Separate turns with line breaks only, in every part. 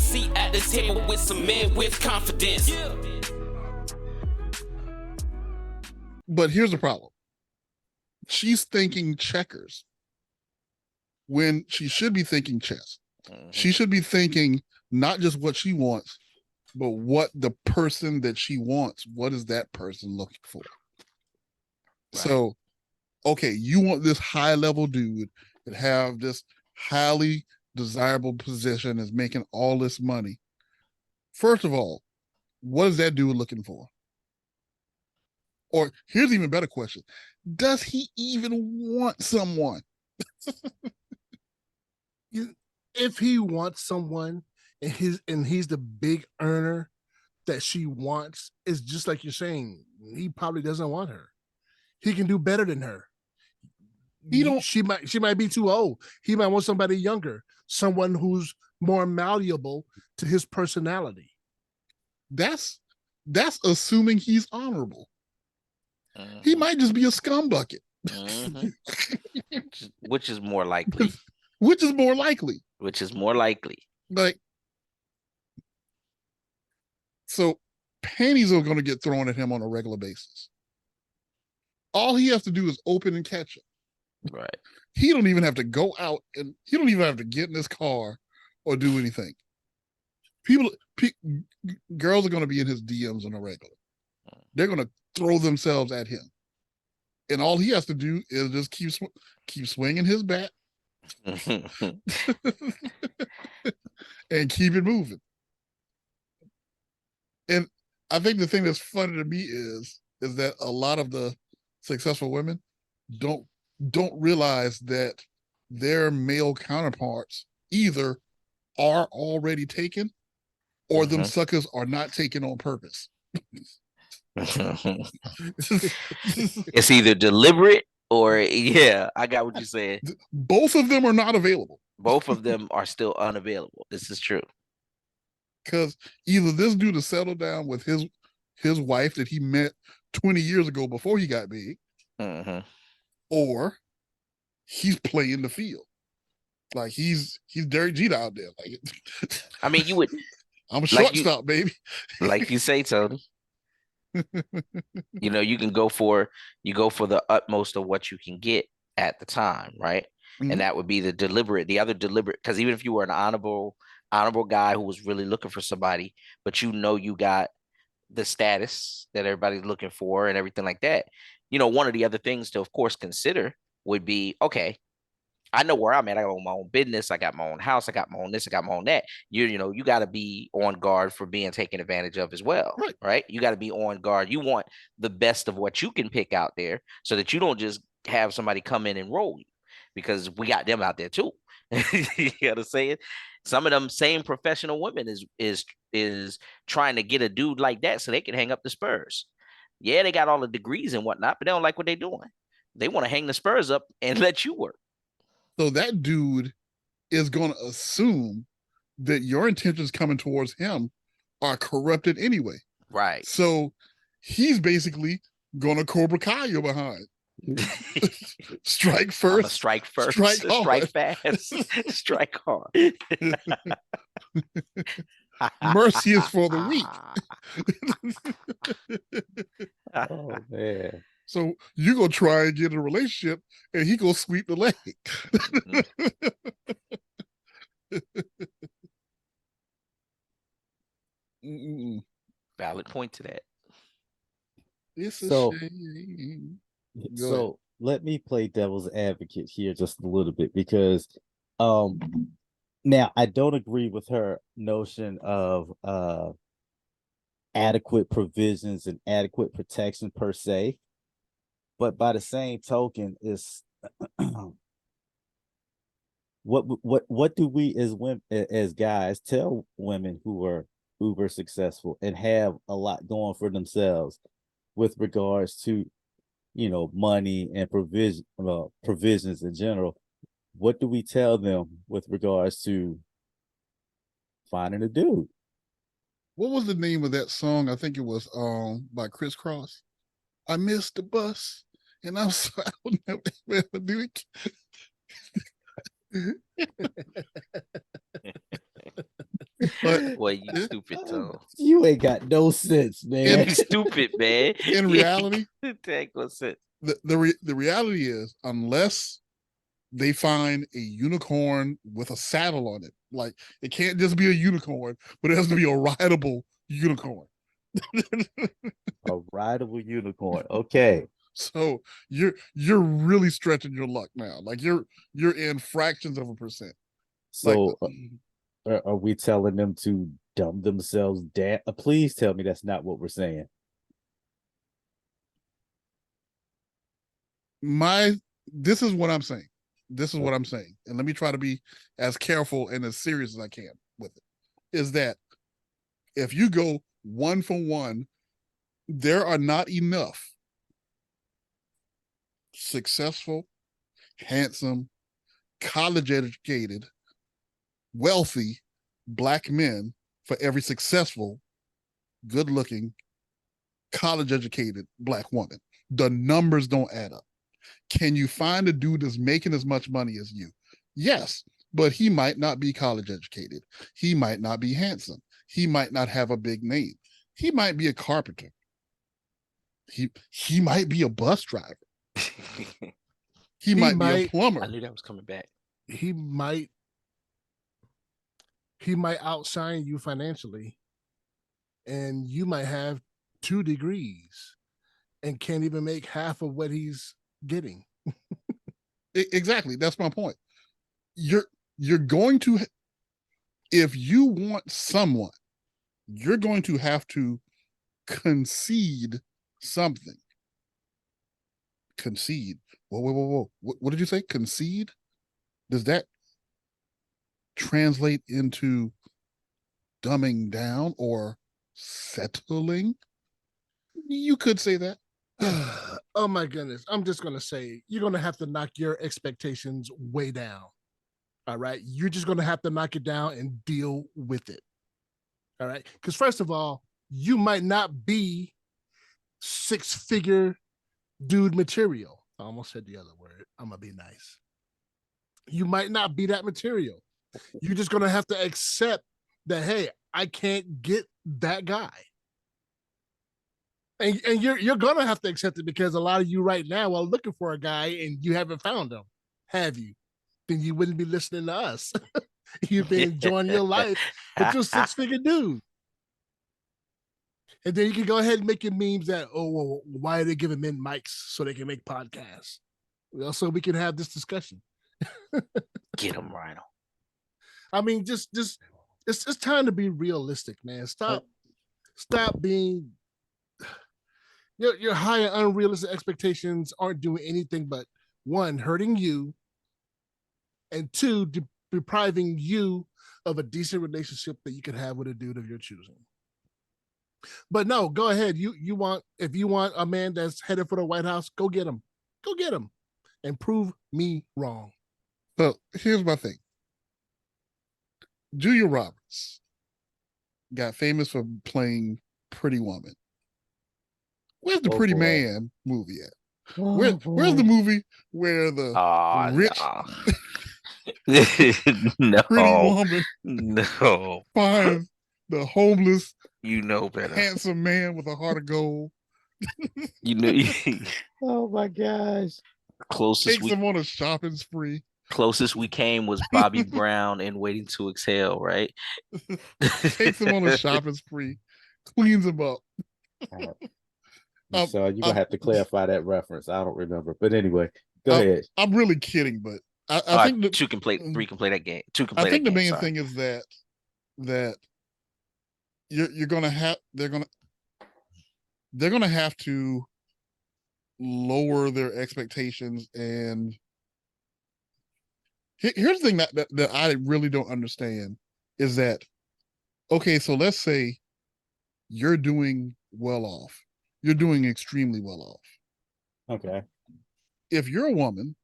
a seat at the table with some men with confidence.
But here's the problem. She's thinking checkers when she should be thinking chess. She should be thinking not just what she wants, but what the person that she wants, what is that person looking for? Right. So, okay, you want this high level dude that have this highly desirable position, is making all this money. First of all, what is that dude looking for? Or here's an even better question. Does he even want someone?
If he wants someone and he's the big earner that she wants, it's just like you're saying, he probably doesn't want her. He can do better than her. She might be too old. He might want somebody younger, someone who's more malleable to his personality.
That's assuming he's honorable. He might just be a scumbucket.
Which is more likely.
Which is more likely. Like, so panties are going to get thrown at him on a regular basis. All he has to do is open and catch it.
Right.
He don't even have to go out, and he don't even have to get in his car or do anything. Girls are going to be in his DMs on a regular. They're going to throw themselves at him, and all he has to do is just keep swinging his bat and keep it moving. And I think the thing that's funny to me is that a lot of the successful women don't realize that their male counterparts either are already taken or them suckers are not taken on purpose.
It's either deliberate or, I got what you said.
Both of them are not available.
Both of them are still unavailable. This is true.
Because either this dude has settled down with his wife that he met 20 years ago before he got big, or he's playing the field. Like he's Derek Jeter out there. Like,
I mean, you would.
I'm a shortstop, baby.
Like you say, Tony. You can go for the utmost of what you can get at the time, right? Mm-hmm. And that would be the other deliberate, because even if you were an honorable guy who was really looking for somebody, but you got the status that everybody's looking for and everything like that, one of the other things to, of course, consider would be, okay, I know where I'm at. I got my own business. I got my own house. I got my own this. I got my own that. You got to be on guard for being taken advantage of as well, right? You got to be on guard. You want the best of what you can pick out there so that you don't just have somebody come in and roll you, because we got them out there too. You know what I'm saying? Some of them same professional women is trying to get a dude like that so they can hang up the spurs. Yeah, they got all the degrees and whatnot, but they don't like what they're doing. They want to hang the spurs up and let you work.
So that dude is going to assume that your intentions coming towards him are corrupted anyway.
Right.
So he's basically going to Cobra Kai you behind. Strike first.
Strike first.
Strike hard.
Strike fast. Strike hard.
Mercy is for the weak.
Oh, man.
So you go try and get a relationship, and he go sweep the leg.
Valid point to that.
It's a shame.
So let me play devil's advocate here just a little bit, because now I don't agree with her notion of adequate provisions and adequate protection per se. But by the same token, is what do we as women, as guys, tell women who are uber successful and have a lot going for themselves with regards to, money and provisions in general? What do we tell them with regards to finding a dude?
What was the name of that song? I think it was by Criss Cross. I missed the bus. And I'm sorry, I will never do it. But
Boy, you stupid, Tom.
You ain't got no sense, man.
You stupid, man.
in reality,
That ain't no sense.
the reality is, unless they find a unicorn with a saddle on it, like it can't just be a unicorn, but it has to be a rideable unicorn.
A rideable unicorn. Okay.
So you're really stretching your luck now. Like you're in fractions of a percent.
So
Like
are we telling them to dumb themselves down? Please tell me that's not what we're saying.
this is what I'm saying. This is what I'm saying. And let me try to be as careful and as serious as I can with it. Is that if you go one for one, there are not enough successful, handsome, college educated, wealthy Black men for every successful, good looking, college educated Black woman. The numbers don't add up. Can you find a dude that's making as much money as you? Yes, but he might not be college educated. He might not be handsome. He might not have a big name. He might be a carpenter. He might be a bus driver. He might be a plumber.
I knew that was coming back.
He might outshine you financially, and you might have 2 degrees and can't even make half of what he's getting.
Exactly. That's my point. You're going to, if you want someone, you're going to have to concede something. Concede. Whoa. What did you say? Concede? Does that translate into dumbing down or settling? You could say that.
Oh my goodness. I'm just going to say, you're going to have to knock your expectations way down. All right. You're just going to have to knock it down and deal with it. All right. Because first of all, you might not be 6-figure dude material. I almost said the other word. I'm going to be nice. You might not be that material. You're just going to have to accept that, hey, I can't get that guy. And you're going to have to accept it, because a lot of you right now are looking for a guy and you haven't found him. Have you? Then you wouldn't be listening to us. You've been enjoying your life with your 6-figure dude. And then you can go ahead and make your memes that, oh, well, why are they giving men mics so they can make podcasts? Well, so we can have this discussion.
Get him, Rhino.
I mean, just it's time to be realistic, man. Stop being your high and unrealistic expectations aren't doing anything but, 1, hurting you, and 2, depriving you of a decent relationship that you could have with a dude of your choosing. But no, go ahead. If you want a man that's headed for the White House, go get him. Go get him and prove me wrong.
So here's my thing. Julia Roberts got famous for playing Pretty Woman. Where's the Pretty Man movie at? Where's the movie where the rich
no.
pretty woman
No.
finds the homeless,
You know better.
handsome man with a heart of gold,
You know.
Oh my gosh.
takes him on a shopping spree,
Closest we came was Bobby Brown in Waiting to Exhale, right?
takes him on a shopping spree, cleans him up.
So you're gonna have to clarify that reference. I don't remember. But anyway, go ahead.
I'm really kidding, but I think that
3 can play that game. 2 can play
I think
that
the
game.
main thing is that you're gonna have they're gonna have to lower their expectations. And here's the thing that I really don't understand is that, okay, so let's say you're doing well off. You're doing extremely well off.
Okay.
If you're a woman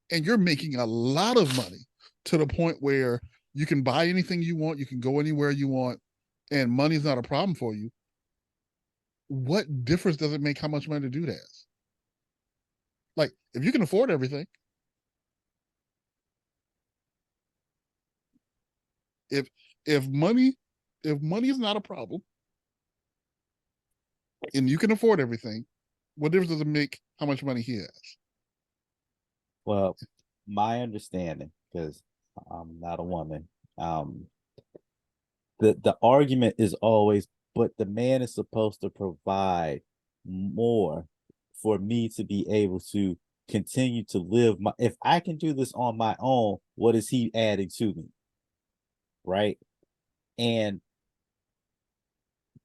and you're making a lot of money to the point where you can buy anything you want, you can go anywhere you want, and money's not a problem for you, what difference does it make how much money to do that? Like, if you can afford everything, if money is not a problem and you can afford everything, what difference does it make how much money he has?
Well, my understanding, because I'm not a woman, the argument is always, but the man is supposed to provide more for me to be able to continue to live my. If I can do this on my own, what is he adding to me? Right. And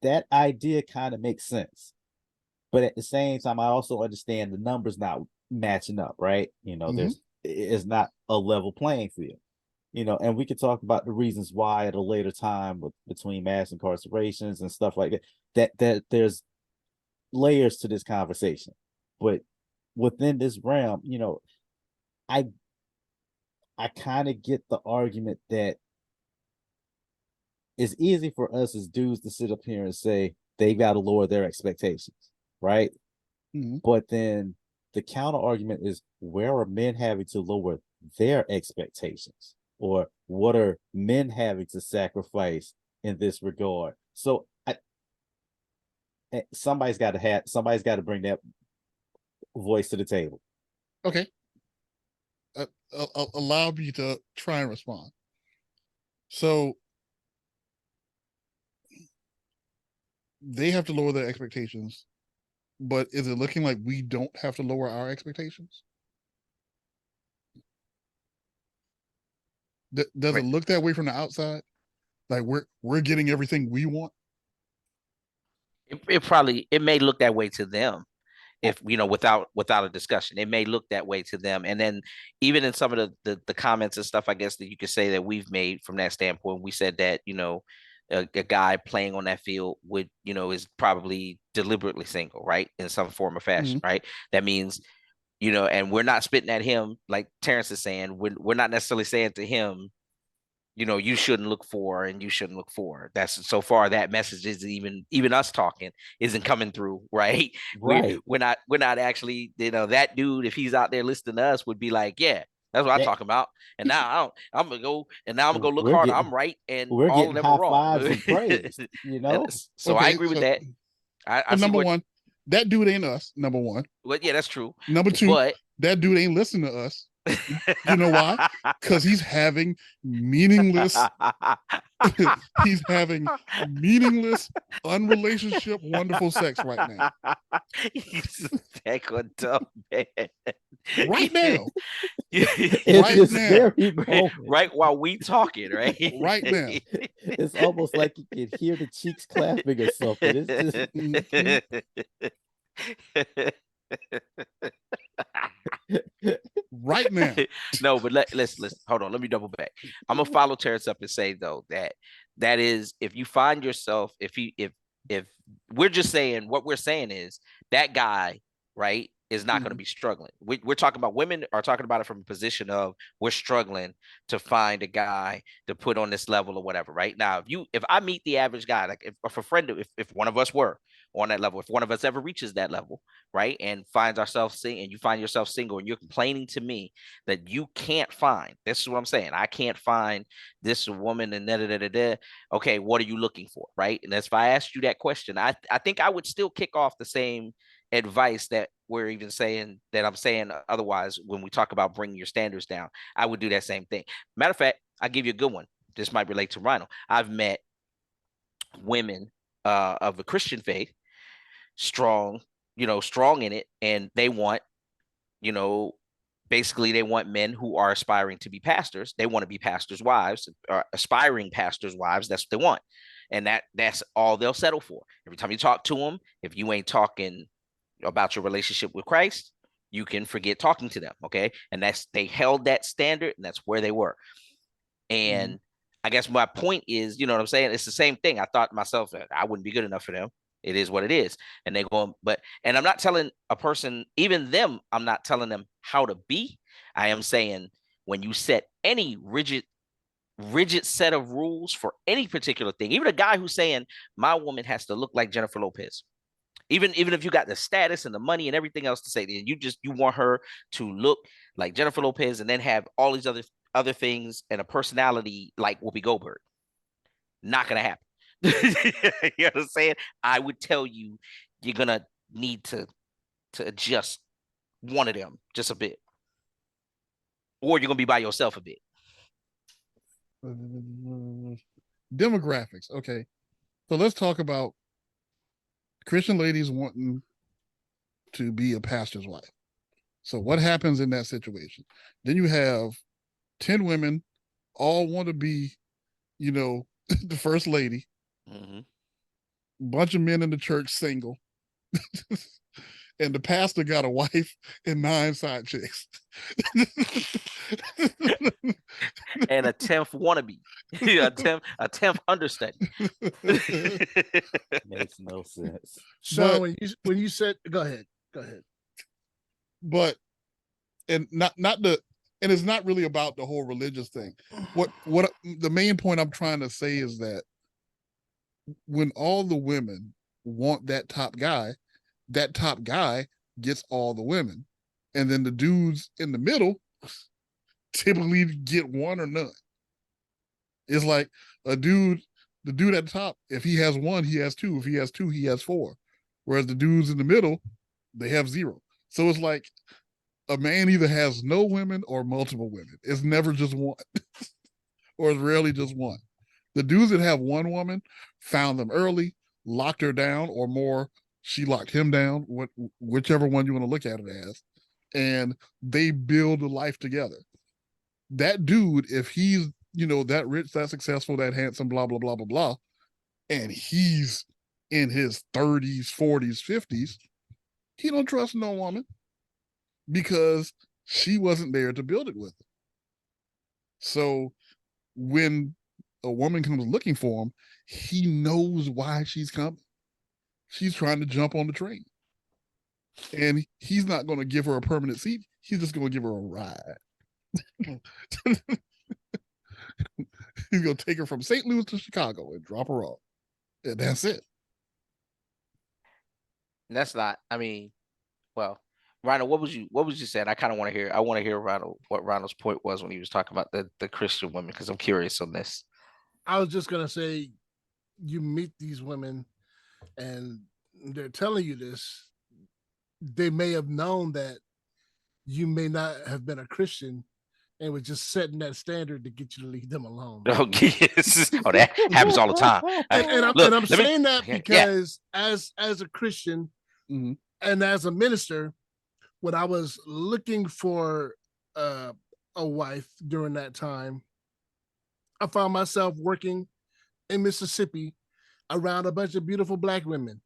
that idea kind of makes sense. But at the same time, I also understand the numbers not matching up, right? There's it's not a level playing field. And we could talk about the reasons why at a later time between mass incarcerations and stuff like that. That there's layers to this conversation. But within this realm, I kind of get the argument that it's easy for us as dudes to sit up here and say they got to lower their expectations, right? But then the counter argument is, where are men having to lower their expectations, or what are men having to sacrifice in this regard? So somebody's got to bring that voice to the table.
Okay. Allow me to try and respond. So they have to lower their expectations, but is it looking like we don't have to lower our expectations? Does it look that way from the outside? Like we're getting everything we want?
It may look that way to them. If without a discussion, it may look that way to them. And then even in some of the comments and stuff, I guess that you could say that we've made from that standpoint, we said that a guy playing on that field would is probably deliberately single, right, in some form or fashion, right? That means and we're not spitting at him like Terrence is saying. We're not necessarily saying to him, you shouldn't look for and you shouldn't look for. That's so far that message is even us talking isn't coming through, right?
Right.
We're not actually, that dude, if he's out there listening to us, would be like, yeah, that's what I'm talking about. And now I'm gonna go look harder. I'm right, and
we're
all of
getting
them
high
are wrong.
fives and praise,
So I agree with that. I see
number one, that dude ain't us. Number one.
Well, yeah, that's true.
Number two,
but
that dude ain't listening to us. You know why? Because he's having meaningless he's having meaningless, unrelationship, wonderful sex right now.
He's that good dumb man.
Right now.
It's very
right while we talking, right?
Right now.
It's almost like you can hear the cheeks clapping or something. It's just
right now.
No, but let's hold on. Let me double back. I'm gonna follow Terrence up and say though that is, if you find yourself, if we're just saying, what we're saying is that guy, right, is not going to be struggling. We're talking about, women are talking about it from a position of, we're struggling to find a guy to put on this level or whatever. Right now, if I meet the average guy, like if a friend, if one of us were on that level, if one of us ever reaches that level, right, and finds ourselves single, and you find yourself single, and you're complaining to me that you can't find, this is what I'm saying, I can't find this woman, and da. Okay, what are you looking for, right? And if I asked you that question, I think I would still kick off the same advice that we're even saying, that I'm saying otherwise, when we talk about bringing your standards down. I would do that same thing. Matter of fact, I'll give you a good one. This might relate to Rhino. I've met women of the Christian faith, strong in it, and they want, basically they want men who are aspiring to be pastors. They want to be pastors' wives, or aspiring pastors' wives. That's what they want. And that's all they'll settle for. Every time you talk to them, if you ain't talking about your relationship with Christ, you can forget talking to them. Okay. And they held that standard, and that's where they were. And I guess my point is, you know what I'm saying? It's the same thing. I thought to myself that I wouldn't be good enough for them. It is what it is. And they go, and I'm not telling a person, even them, I'm not telling them how to be. I am saying, when you set any rigid set of rules for any particular thing, even a guy who's saying, my woman has to look like Jennifer Lopez, even if you got the status and the money and everything else to say, then you want her to look like Jennifer Lopez, and then have all these other things and a personality like Whoopi Goldberg. Not gonna happen. You know what I'm saying? I would tell you you're gonna need to adjust one of them just a bit, or you're gonna be by yourself a bit.
Demographics. Okay. So let's talk about Christian ladies wanting to be a pastor's wife. So what happens in that situation? Then you have 10 women all want to be, the first lady.
Mm-hmm.
Bunch of men in the church single. And the pastor got a wife and 9 side chicks.
And a 10th wannabe. a 10th understudy.
Makes no sense.
So when you said, go ahead.
But and it's not really about the whole religious thing. What the main point I'm trying to say is that when all the women want that top guy gets all the women, and then the dudes in the middle typically get one or none. It's like the dude at the top, if he has one, he has two. If he has two, he has 4. Whereas the dudes in the middle, they have 0. So it's like a man either has no women or multiple women. It's never just one, or it's rarely just one. The dudes that have one woman found them early, locked her down, or more, she locked him down, whichever one you want to look at it as, and they build a life together. That dude, if he's, that rich, that successful, that handsome, blah, blah, blah, blah, blah, and he's in his 30s, 40s, 50s, he don't trust no woman because she wasn't there to build it with him. So when a woman comes looking for him, he knows why she's coming. She's trying to jump on the train. And he's not going to give her a permanent seat. He's just going to give her a ride. He's going to take her from St. Louis to Chicago and drop her off. And that's it.
That's not, I mean, well, Ronald, what was you saying? I kind of want to hear. I want to hear what Ronald's point was when he was talking about the Christian women, because I'm curious on this.
I was just gonna say, you meet these women, and they're telling you this. They may have known that you may not have been a Christian, and was just setting that standard to get you to leave them alone.
Oh yes, oh that happens all the time.
And I'm saying that because as a Christian,
mm-hmm.
and as a minister, when I was looking for a wife during that time, I found myself working in Mississippi around a bunch of beautiful Black women.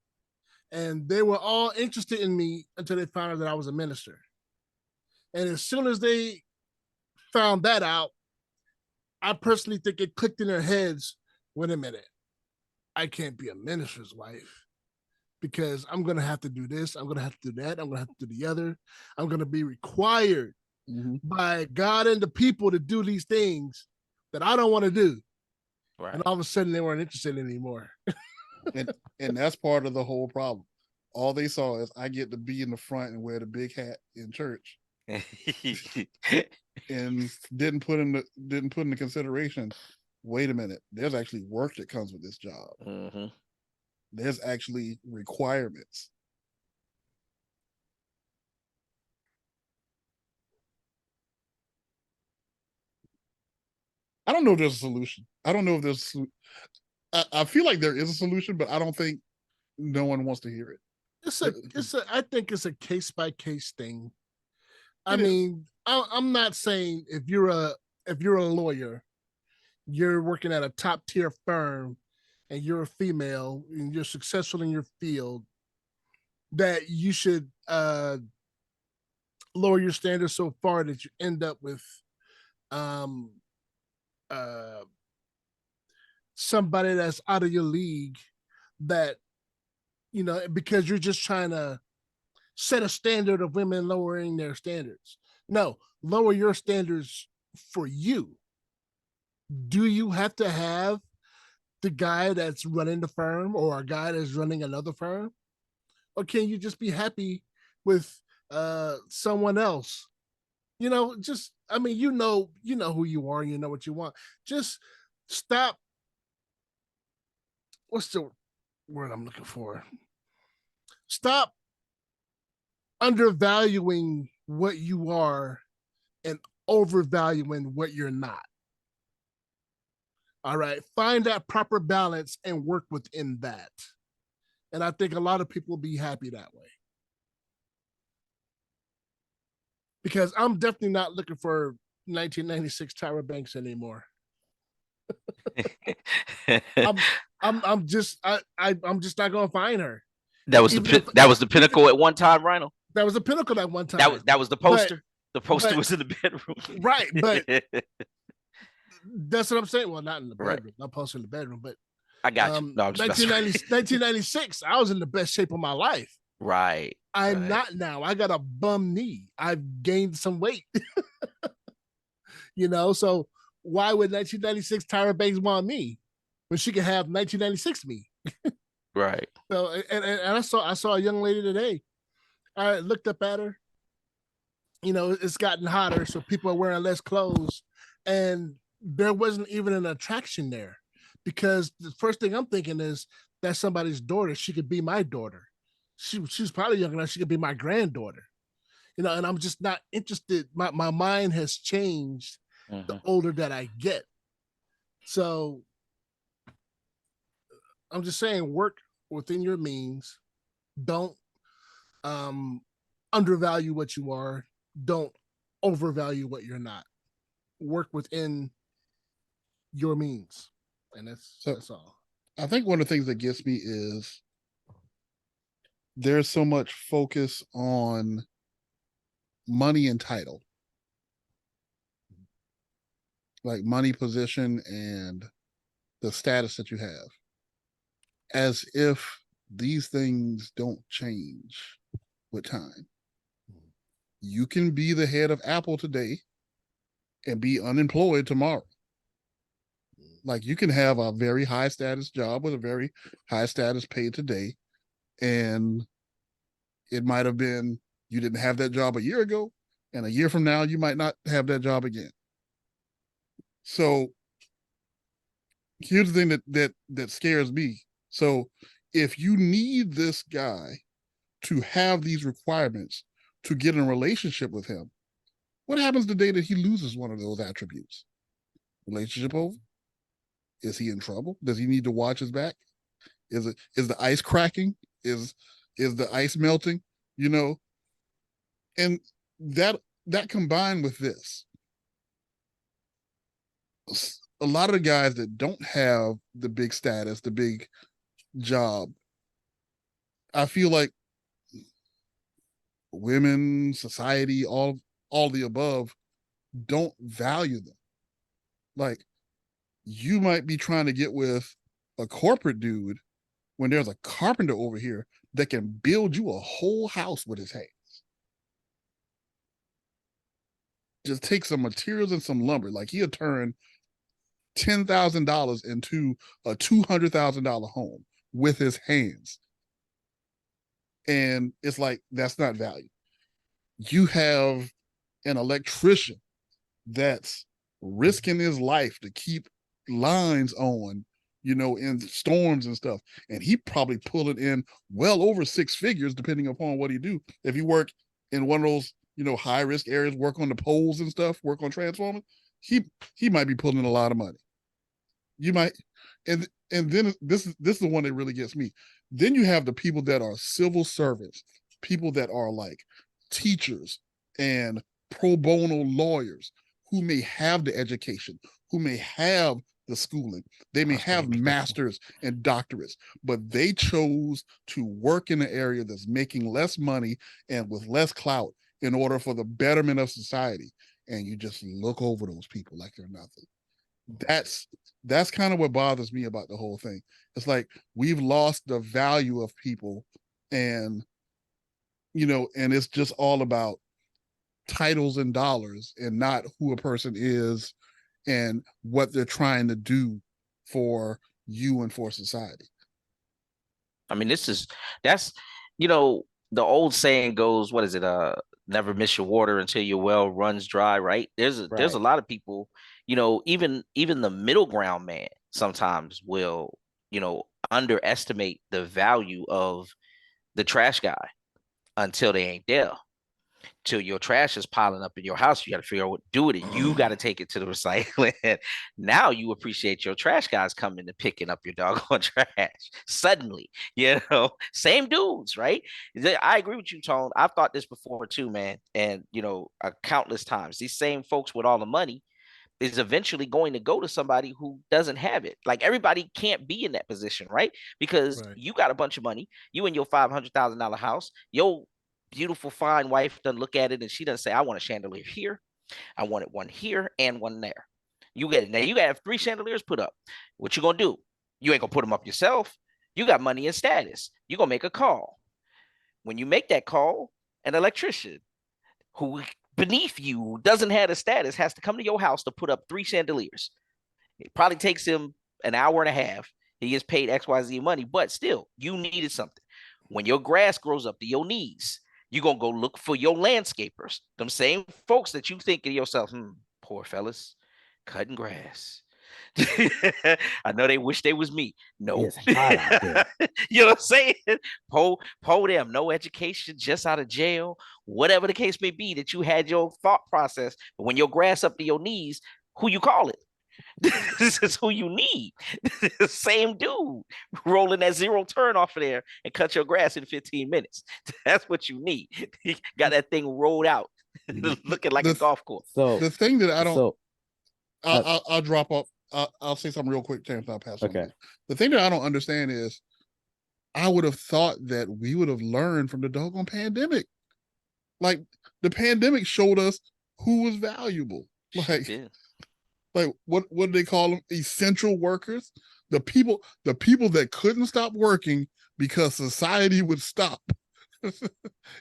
And they were all interested in me until they found out that I was a minister. And as soon as they found that out, I personally think it clicked in their heads, wait a minute, I can't be a minister's wife, because I'm going to have to do this. I'm going to have to do that. I'm going to have to do the other. I'm going to be required by God and the people to do these things that I don't want to do.
Right.
And all of a sudden they weren't interested anymore.
and that's part of the whole problem. All they saw is I get to be in the front and wear the big hat in church. And didn't put into consideration, wait a minute, there's actually work that comes with this job.
Mm-hmm.
There's actually requirements. I don't know if there's a solution. I don't know if there's I feel like there is a solution, but I don't think no one wants to hear it.
I think it's a case by case thing. I mean, I'm not saying if you're a lawyer, you're working at a top tier firm, and you're a female and you're successful in your field, that you should lower your standards so far that you end up with somebody that's out of your league, that, because you're just trying to set a standard of women lowering their standards. No, lower your standards for you. Do you have to have the guy that's running the firm or a guy that's running another firm? Or can you just be happy with someone else? You know who you are, and you know what you want. Just stop what's the word I'm looking for? Stop undervaluing what you are and overvaluing what you're not. All right. Find that proper balance and work within that. And I think a lot of people will be happy that way. Because I'm definitely not looking for 1996 Tyra Banks anymore. I'm just not gonna find her.
That was the pinnacle at one time, Rhino.
That was the pinnacle at one time.
That was the poster. The poster was in the bedroom.
Right, but that's what I'm saying. Well, not in the bedroom.
Right.
Not posted in the bedroom, but
I got you. No, I'm just
1996, I was in the best shape of my life.
Right.
I'm not now. I got a bum knee. I've gained some weight. So why would 1996 Tyra Banks want me when she could have 1996 me?
Right.
So and I saw a young lady today. I looked up at her. It's gotten hotter, so people are wearing less clothes, and there wasn't even an attraction there, because the first thing I'm thinking is that's somebody's daughter. She could be my daughter. She's probably young enough. She could be my granddaughter. And I'm just not interested. My mind has changed the older that I get. So I'm just saying, work within your means. Don't undervalue what you are. Don't overvalue what you're not. Work within your means. And that's all.
I think one of the things that gets me is there's so much focus on money and title. Like money, position, and the status that you have. As if these things don't change with time. You can be the head of Apple today and be unemployed tomorrow. Like you can have a very high status job with a very high status pay today, and it might have been you didn't have that job a year ago, and a year from now you might not have that job again. So here's the thing that scares me. So if you need this guy to have these requirements to get in a relationship with him, what happens the day that he loses one of those attributes? Relationship over? Is he in trouble? Does he need to watch his back? Is the ice cracking? Is the ice melting? And that combined with this, a lot of the guys that don't have the big status, the big job, I feel like women, society, all the above don't value them. Like you might be trying to get with a corporate dude when there's a carpenter over here that can build you a whole house with his hands. Just take some materials and some lumber. Like he'll turn $10,000 into a $200,000 home with his hands. And it's like, that's not value. You have an electrician that's risking his life to keep lines on, in storms and stuff. And he probably pulling in well over six figures, depending upon what he do. If you work in one of those, high risk areas, work on the poles and stuff, work on transformers, he might be pulling in a lot of money. You might, and then this is the one that really gets me. Then you have the people that are civil servants, people that are like teachers and pro bono lawyers who may have the education, who may have the schooling, they may have masters and doctorates, but they chose to work in an area that's making less money and with less clout in order for the betterment of society. And you just look over those people like they're nothing. That's kind of what bothers me about the whole thing. It's like we've lost the value of people, and and it's just all about titles and dollars and not who a person is and what they're trying to do for you and for society.
I mean, that's the old saying goes, what is it? Never miss your water until your well runs dry, right? There's a lot of people, even the middle ground man sometimes will, underestimate the value of the trash guy until they ain't there. Till your trash is piling up in your house, you got to figure out what to do with it. You got to take it to the recycling. Now you appreciate your trash guys coming and picking up your doggone trash. Suddenly, same dudes, right? I agree with you, Tone. I've thought this before too, man. And countless times, these same folks with all the money is eventually going to go to somebody who doesn't have it. Like everybody can't be in that position, right? Because
Right.
you got a bunch of money, you in your $500,000 house, your beautiful, fine wife doesn't look at it and she doesn't say, I want a chandelier here, I wanted one here and one there. You get it. Now you gotta have 3 chandeliers put up. What you gonna do? You ain't gonna put them up yourself. You got money and status. You're gonna make a call. When you make that call, an electrician who beneath you doesn't have a status has to come to your house to put up 3 chandeliers. It probably takes him an hour and a half. He gets paid XYZ money, but still, you needed something. When your grass grows up to your knees, you're going to go look for your landscapers. Them same folks that you think to yourself, poor fellas, cutting grass. I know they wish they was me. No.
It's hot out there.
You know what I'm saying? Po them, no education, just out of jail, whatever the case may be, that you had your thought process. But when your grass up to your knees, who you call it? This is who you need. Same dude rolling that 0 turn off of there and cut your grass in 15 minutes. That's what you need. He got that thing rolled out, looking like a golf course.
So
The thing that I don't,
so
I'll drop off. I'll say something real quick, James. I'll pass.
okay.
The thing that I don't understand is, I would have thought that we would have learned from the doggone pandemic. Like the pandemic showed us who was valuable. Like what do they call them? Essential workers. The people that couldn't stop working because society would stop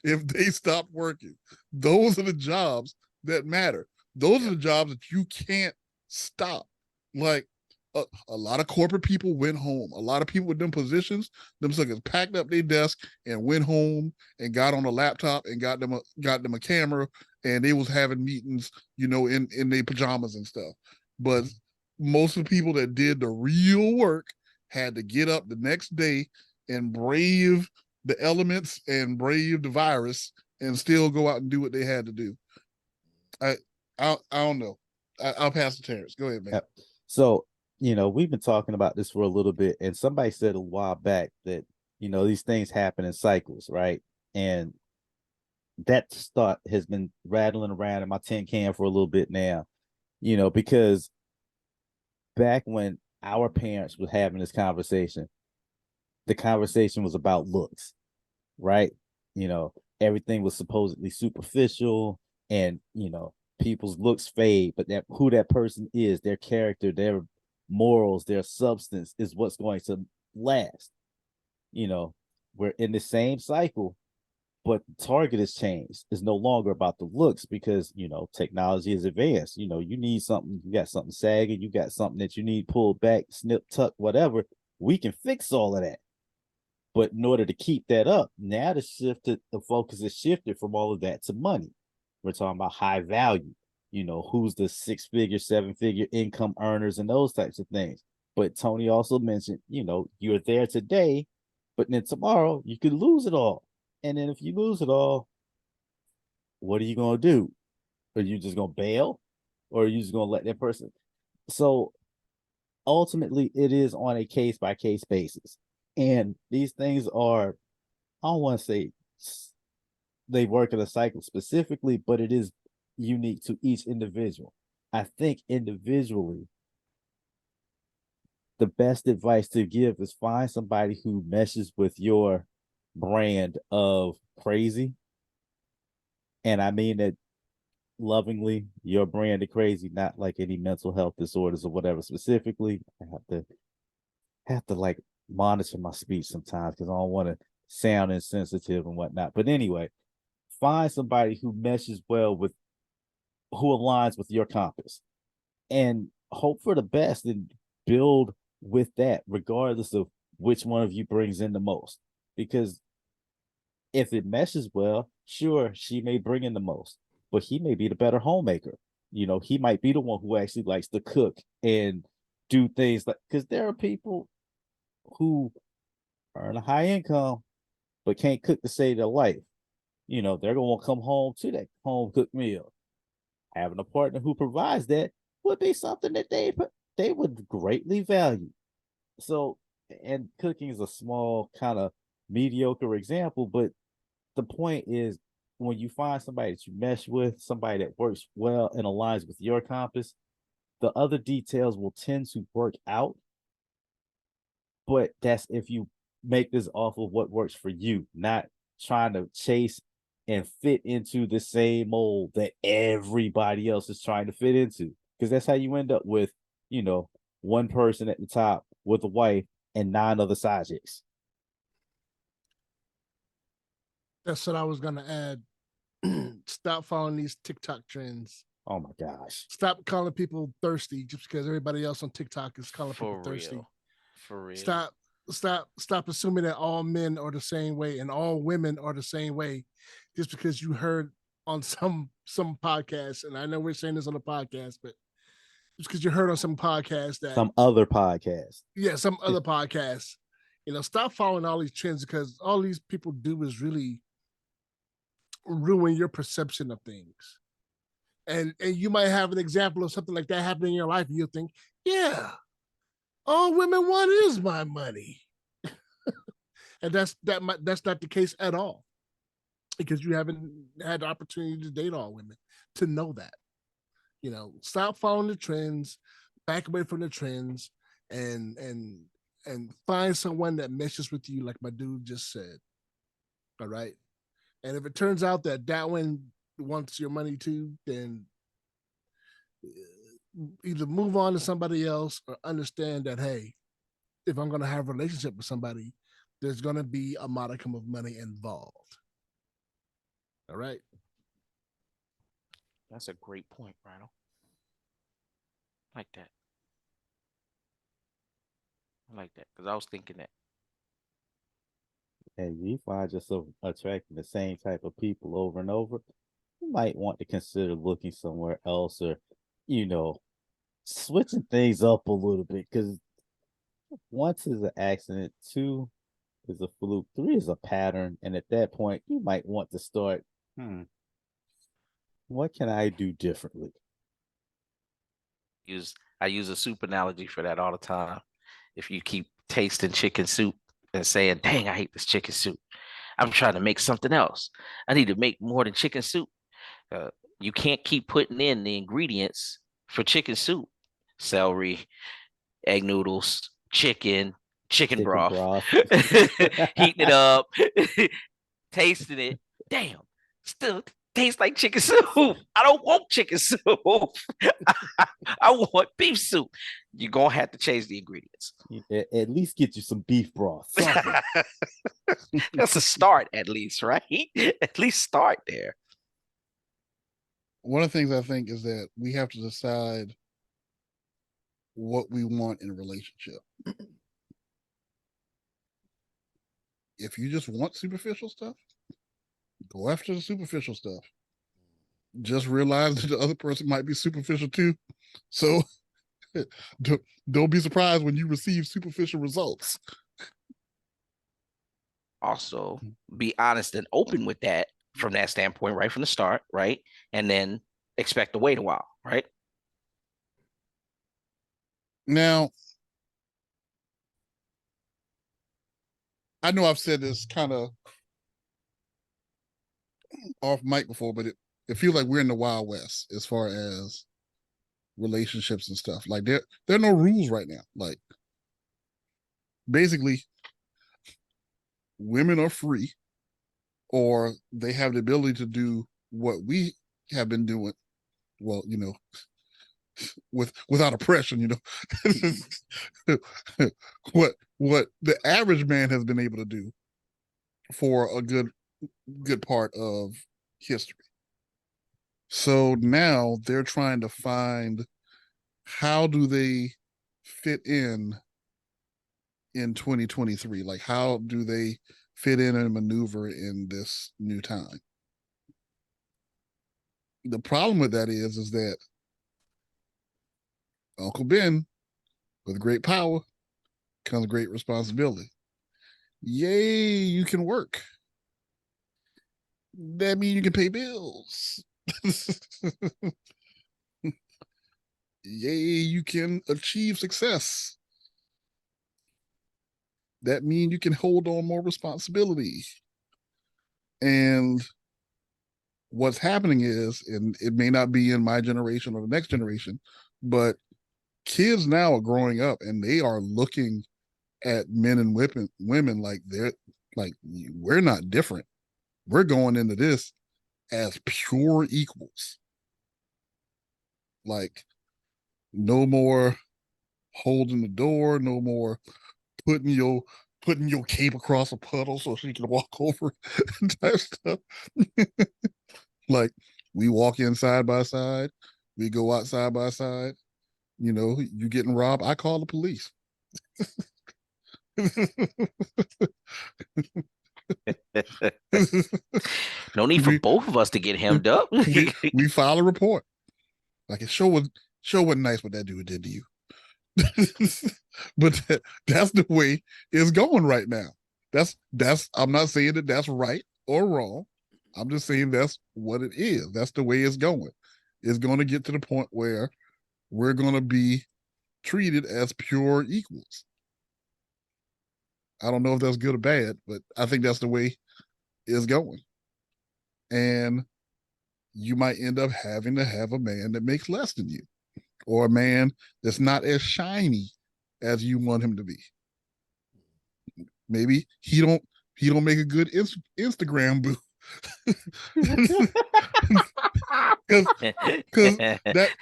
if they stopped working. Those are the jobs that matter. Those are the jobs that you can't stop. Like a lot of corporate people went home. A lot of people with them positions, them suckers packed up their desk and went home and got on a laptop and got them a camera, and they was having meetings, in their pajamas and stuff. But most of the people that did the real work had to get up the next day and brave the elements and brave the virus and still go out and do what they had to do. I don't know. I'll pass to Terrence. Go ahead, man.
Yep. So, we've been talking about this for a little bit, and somebody said a while back that, these things happen in cycles, right? And that thought has been rattling around in my tin can for a little bit now, because back when our parents were having this conversation, the conversation was about looks, right? Everything was supposedly superficial, and, people's looks fade, but who that person is, their character, their morals, their substance is what's going to last. We're in the same cycle, but the target has changed. It's no longer about the looks because, technology is advanced. You need something, you got something sagging, you got something that you need pulled back, snip, tuck, whatever. We can fix all of that. But in order to keep that up, now the focus is shifted from all of that to money. We're talking about high value, who's the 6-figure, 7-figure income earners and those types of things. But Tony also mentioned, you're there today, but then tomorrow you could lose it all. And then if you lose it all, what are you going to do? Are you just going to bail, or are you just going to let that person? So ultimately, it is on a case-by-case basis. And these things are, I don't want to say they work in a cycle specifically, but it is unique to each individual. I think individually, the best advice to give is find somebody who meshes with your brand of crazy. And I mean that lovingly, your brand of crazy, not like any mental health disorders or whatever specifically. I have to like monitor my speech sometimes because I don't want to sound insensitive and whatnot. But anyway, find somebody who meshes well with, who aligns with your compass, and hope for the best and build with that, regardless of which one of you brings in the most. Because if it meshes well, sure, she may bring in the most, but he may be the better homemaker. He might be the one who actually likes to cook and do things like, because there are people, who earn a high income but can't cook to save their life. They're gonna come home to that home cooked meal. Having a partner who provides that would be something that they would greatly value. So, and cooking is a small kind of mediocre example, but the point is when you find somebody that you mesh with, somebody that works well and aligns with your compass, the other details will tend to work out. But that's if you make this off of what works for you, not trying to chase and fit into the same mold that everybody else is trying to fit into. Because that's how you end up with, one person at the top with a wife and 9 other side chicks.
That's what I was gonna add. Stop following these TikTok trends.
Oh my gosh.
Stop calling people thirsty just because everybody else on TikTok is calling
For
people thirsty.
real. For real.
Stop assuming that all men are the same way and all women are the same way just because you heard on some podcasts, and I know we're saying this on the podcast, but just because you heard on some podcast that
some other podcast.
Yeah, some other podcasts. Stop following all these trends because all these people do is really ruin your perception of things. And you might have an example of something like that happening in your life, and you'll think, yeah, all women want is my money. And that's not the case at all, because you haven't had the opportunity to date all women to know that. Stop following the trends, back away from the trends, and find someone that meshes with you, like my dude just said. All right. And if it turns out that one wants your money too, then either move on to somebody else or understand that, hey, if I'm going to have a relationship with somebody, there's going to be a modicum of money involved. All right.
That's a great point, Rhino. Like that. I like that because I was thinking that.
And you find yourself attracting the same type of people over and over, you might want to consider looking somewhere else or, switching things up a little bit. Because once is an accident, 2 is a fluke, 3 is a pattern. And at that point, you might want to start, what can I do differently?
I use a soup analogy for that all the time. If you keep tasting chicken soup and saying, dang, I hate this chicken soup, I'm trying to make something else. I need to make more than chicken soup. You can't keep putting in the ingredients for chicken soup: celery, egg noodles, chicken broth, heating it up, tasting it. Damn, still tastes like chicken soup. I don't want chicken soup. I want beef soup. You're going to have to change the ingredients.
At least get you some beef broth.
That's a start, at least, right? At least start there.
One of the things I think is that we have to decide what we want in a relationship. If you just want superficial stuff, go after the superficial stuff. Just realize that the other person might be superficial too. So don't be surprised when you receive superficial results.
Also, be honest and open with that from that standpoint, right from the start, right? And then expect to wait a while, right?
Now, I know I've said this kind of off mic before, but it feels like we're in the Wild West as far as relationships and stuff. Like there are no rules right now. Like basically, women are free, or they have the ability to do what we have been doing. Well, without oppression, what the average man has been able to do for a good part of history. So now they're trying to find how do they fit in 2023? Like how do they fit in and maneuver in this new time? The problem with that is that Uncle Ben, with great power, comes great responsibility. Yay, you can work. That means you can pay bills. Yay, you can achieve success. That means you can hold on more responsibility. And what's happening is, and it may not be in my generation or the next generation, but kids now are growing up and they are looking at men and women like they're like, we're not different. We're going into this as pure equals. Like, no more holding the door, no more putting your cape across a puddle so she can walk over type stuff. Like, we walk in side by side, we go out side by side. You know, you getting robbed, I call the police.
No need for
we,
both of us to get hemmed up.
we file a report. Like, it sure wasn't nice what that dude did to you. But that's the way it's going right now. That's I'm not saying that that's right or wrong. I'm just saying that's what it is. That's the way it's going. It's going to get to the point where we're going to be treated as pure equals. I don't know if that's good or bad, but I think that's the way it's going. And you might end up having to have a man that makes less than you, or a man that's not as shiny as you want him to be. Maybe he don't make a good Instagram boo. Because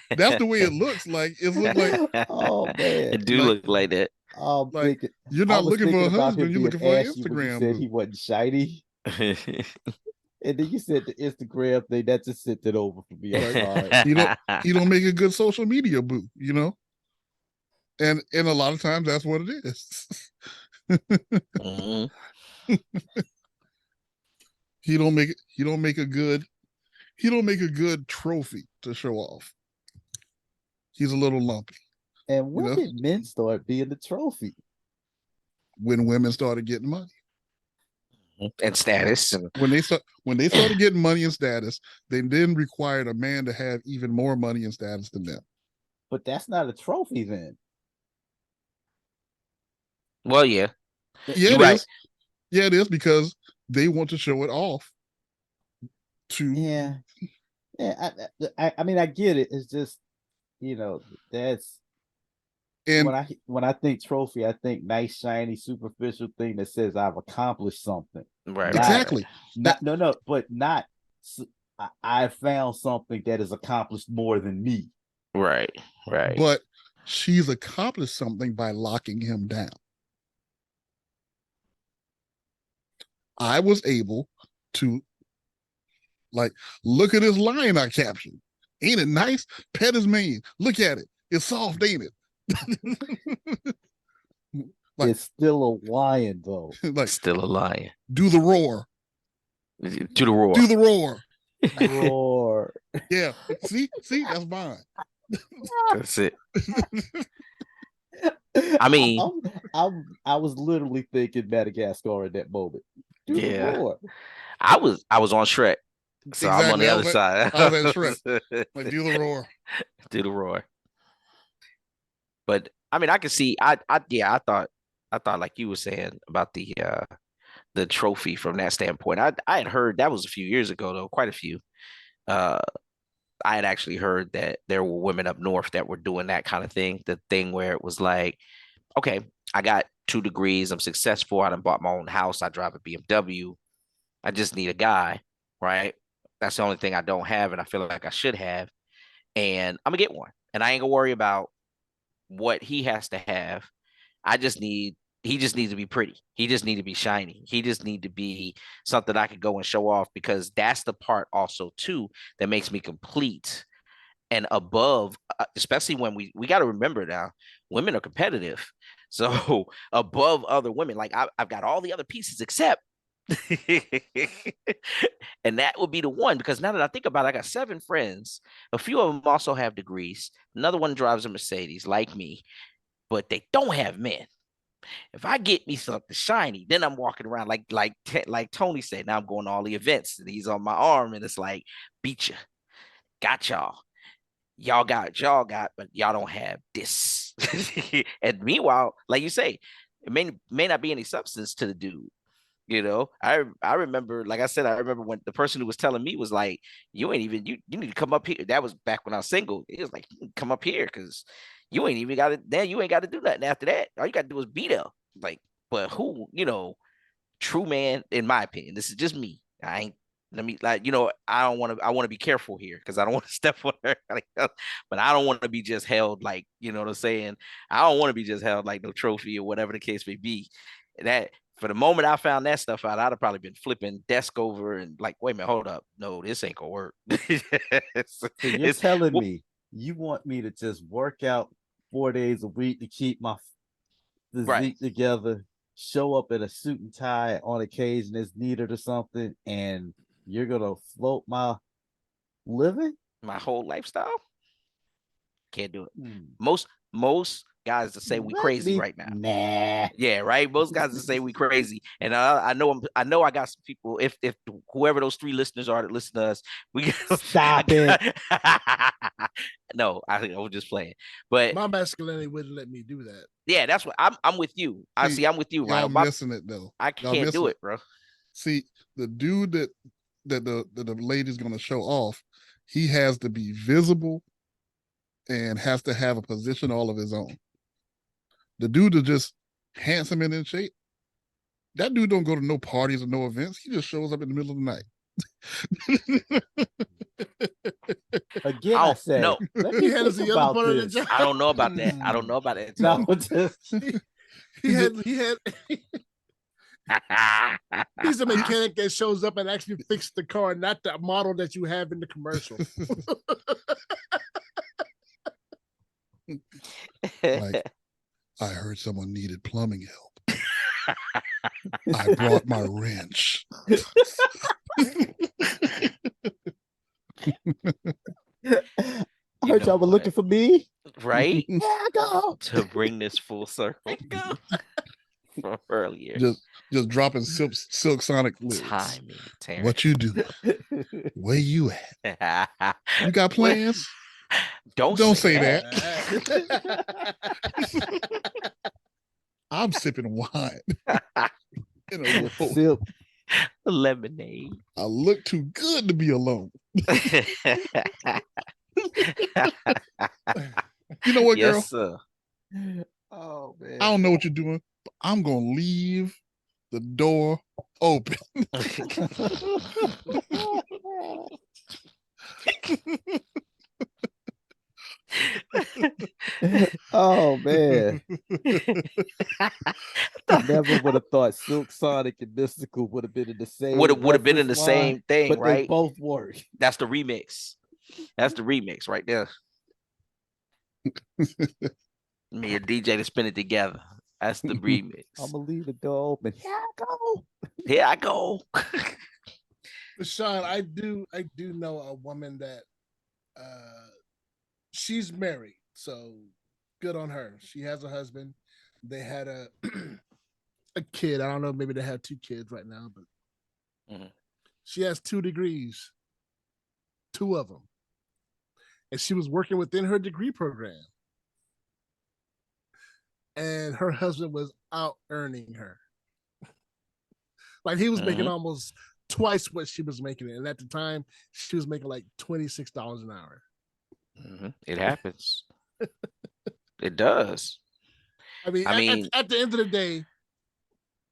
that's the way it looks like. It looks like,
Oh man,
It do
like-
look like that.
like,
thinking,
you're
I
not
was
looking for a
thinking about him
husband, you're
being
looking for an
ashy when you
Instagram
said
boo.
he wasn't shiny, and then you said the Instagram thing. That just sent it over for me. I'm sorry.
He don't make a good social media boo, you know? And a lot of times that's what it is.
Mhm.
He don't make a good trophy to show off. He's a little lumpy.
And when
You know?
did men start being the trophy?
When women started getting money.
And status. And
When they started getting money and status, they then required a man to have even more money and status than them.
But that's not a trophy then.
well, yeah.
Yeah,
You're
it
right.
is. Yeah, it is, because they want to show it off.
Yeah, I mean, I get it. It's just, that's
And
when I think trophy, I think nice, shiny, superficial thing that says I've accomplished something.
Right.
exactly.
But not. I found something that has accomplished more than me.
Right. Right.
But she's accomplished something by locking him down. I was able to, like, look at this lion I captured. Ain't it nice? Pet his mane. Look at it. It's soft, ain't it? Like-
It's still a lion, though.
Like,
Still a lion.
do the roar.
To the roar.
Do the roar.
Roar.
Yeah. See, that's mine.
That's it. I mean,
I was literally thinking Madagascar in that moment. Do the
Yeah.
roar.
I was on Shrek. So I'm on the other
Exactly.
side.
I was at Shrek. Like, do the roar.
Do the roar. But I mean, I can see. I thought like you were saying about the trophy from that standpoint. I had heard that was a few years ago though, quite a few. I had actually heard that there were women up north that were doing that kind of thing. The thing where it was like, okay, I got 2 degrees, I'm successful, I done bought my own house, I drive a BMW, I just need a guy, right? That's the only thing I don't have, and I feel like I should have, and I'm gonna get one, and I ain't gonna worry about what he has to have. He just needs to be pretty. He just need to be shiny. He just need to be something I could go and show off, because that's the part also too that makes me complete and above, especially when we got to remember now, women are competitive. So above other women, like I've got all the other pieces except, and that would be the one, because now that I think about it, I got 7 friends. A few of them also have degrees. Another one drives a Mercedes like me, but they don't have men. If I get me something shiny, then I'm walking around like Tony said. Now I'm going to all the events, and he's on my arm, and it's like, beat you, got y'all. Y'all got, but y'all don't have this. And meanwhile, like you say, it may not be any substance to the dude. You know, I remember, like I said, I remember when the person who was telling me was like, you ain't even you need to come up here. That was back when I was single. He was like, you can come up here because you ain't even got it. Then you ain't got to do nothing after that. All you got to do is be there. Like, but who, true man, in my opinion, this is just me. I ain't let me like, I want to be careful here because I don't want to step on her. But I don't want to be just held like, you know what I'm saying? I don't want to be just held like no trophy or whatever the case may be. That for the moment I found that stuff out, I'd have probably been flipping desk over and like, wait a minute, hold up. No, this ain't gonna work.
So you're telling me you want me to just work out 4 days a week to keep my physique
right.
together, show up in a suit and tie on occasion as needed or something, and you're gonna float my living?
My whole lifestyle? Can't do it.
Hmm.
Most guys that say we crazy right now.
Nah.
Yeah, right. Most guys that say we crazy, and I know I got some people. If whoever those 3 listeners are that listen to us, we
Stop it.
No, I was just playing. But
My masculinity wouldn't let me do that.
yeah, that's what I'm with you. I'm with you,
y'all
Ryan.
missing it though.
I can't do it, bro.
See, the dude that the lady's gonna show off, he has to be visible and has to have a position all of his own. The dude is just handsome and in shape. That dude don't go to no parties or no events. He just shows up in the middle of the night.
Again, I say,
no.
let
He
me
handles
think
the other
about
part of the
this.
job.
I don't know about that. I don't know about that.
No, just
He had he's a mechanic that shows up and actually fixes the car, not the model that you have in the commercial.
Like, I heard someone needed plumbing help. I brought my wrench.
I heard y'all were looking for me.
Right?
Here I go.
To bring this full circle from earlier.
Just dropping silk sonic lyrics.
Timing, Terrence.
What you do? Where you at? You got plans?
Don't
say that.
that.
I'm sipping wine in a row.
Sip.
Lemonade.
I look too good to be alone. You know what, girl?
Yes, sir.
Oh man.
I don't know what you're doing, but I'm gonna leave the door open.
Oh man. Never would have thought Silk Sonic and Mystical would have been in the same
Would have been in the
reference line,
same thing,
but
right?
they both work.
That's the remix. That's the remix right there. Me and DJ to spin it together. That's the remix.
I'm gonna leave the door open. Here I go.
Here I go.
Sean, I do know a woman that she's married, so good on her. She has a husband. They had a a kid. I don't know, maybe they have 2 kids right now, but she has 2 degrees, 2 of them, and she was working within her degree program, and her husband was out earning her. Like he was making almost twice what she was making, and at the time she was making like $26 an hour.
It happens. It does.
I mean, at the end of the day,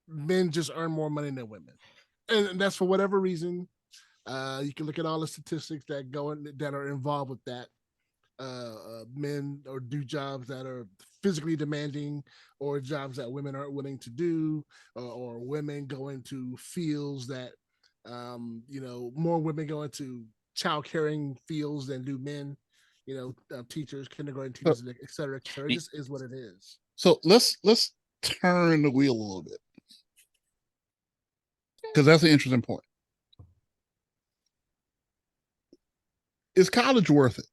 men just earn more money than women, and that's for whatever reason. You can look at all the statistics that are involved with that. Men or do jobs that are physically demanding, or jobs that women aren't willing to do, or women go into fields that, more women go into child caring fields than do men. Teachers, kindergarten teachers, et cetera, et cetera. It just is what it is.
So let's turn the wheel a little bit, because that's an interesting point. Is college worth it?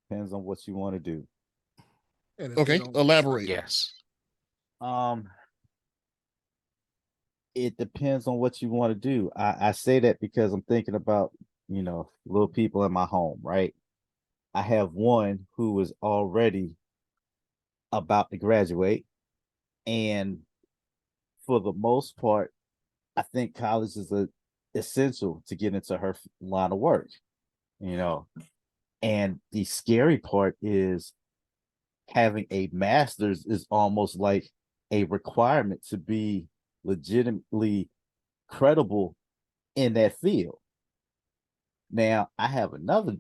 Depends on what you want to do.
And if they
Okay,
don't-
elaborate.
Yes.
Um, it depends on what you want to do. I say that because I'm thinking about, little people in my home, right? I have one who is already about to graduate, and for the most part, I think college is essential to get into her line of work, you know. And the scary part is having a master's is almost like a requirement to be legitimately credible in that field. Now, I have another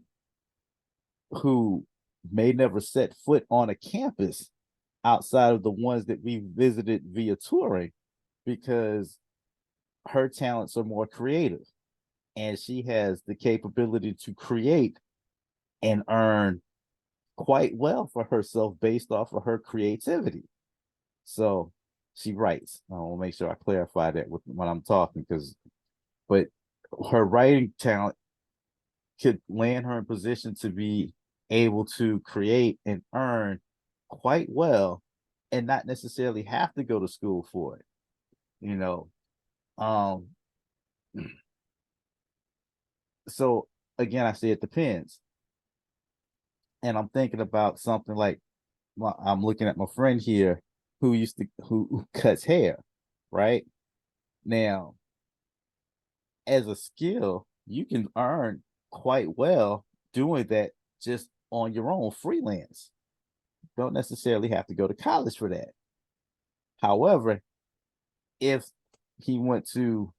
who may never set foot on a campus outside of the ones that we visited via touring because her talents are more creative and she has the capability to create and earn quite well for herself based off of her creativity. So she writes. I want to make sure I clarify that when I'm talking, but her writing talent could land her in position to be able to create and earn quite well and not necessarily have to go to school for it. You know, um, so again, I say it depends. And I'm thinking about something like I'm looking at my friend here who cuts hair, right? Now, as a skill, you can earn quite well doing that just on your own freelance. Don't necessarily have to go to college for that. However, if he went to,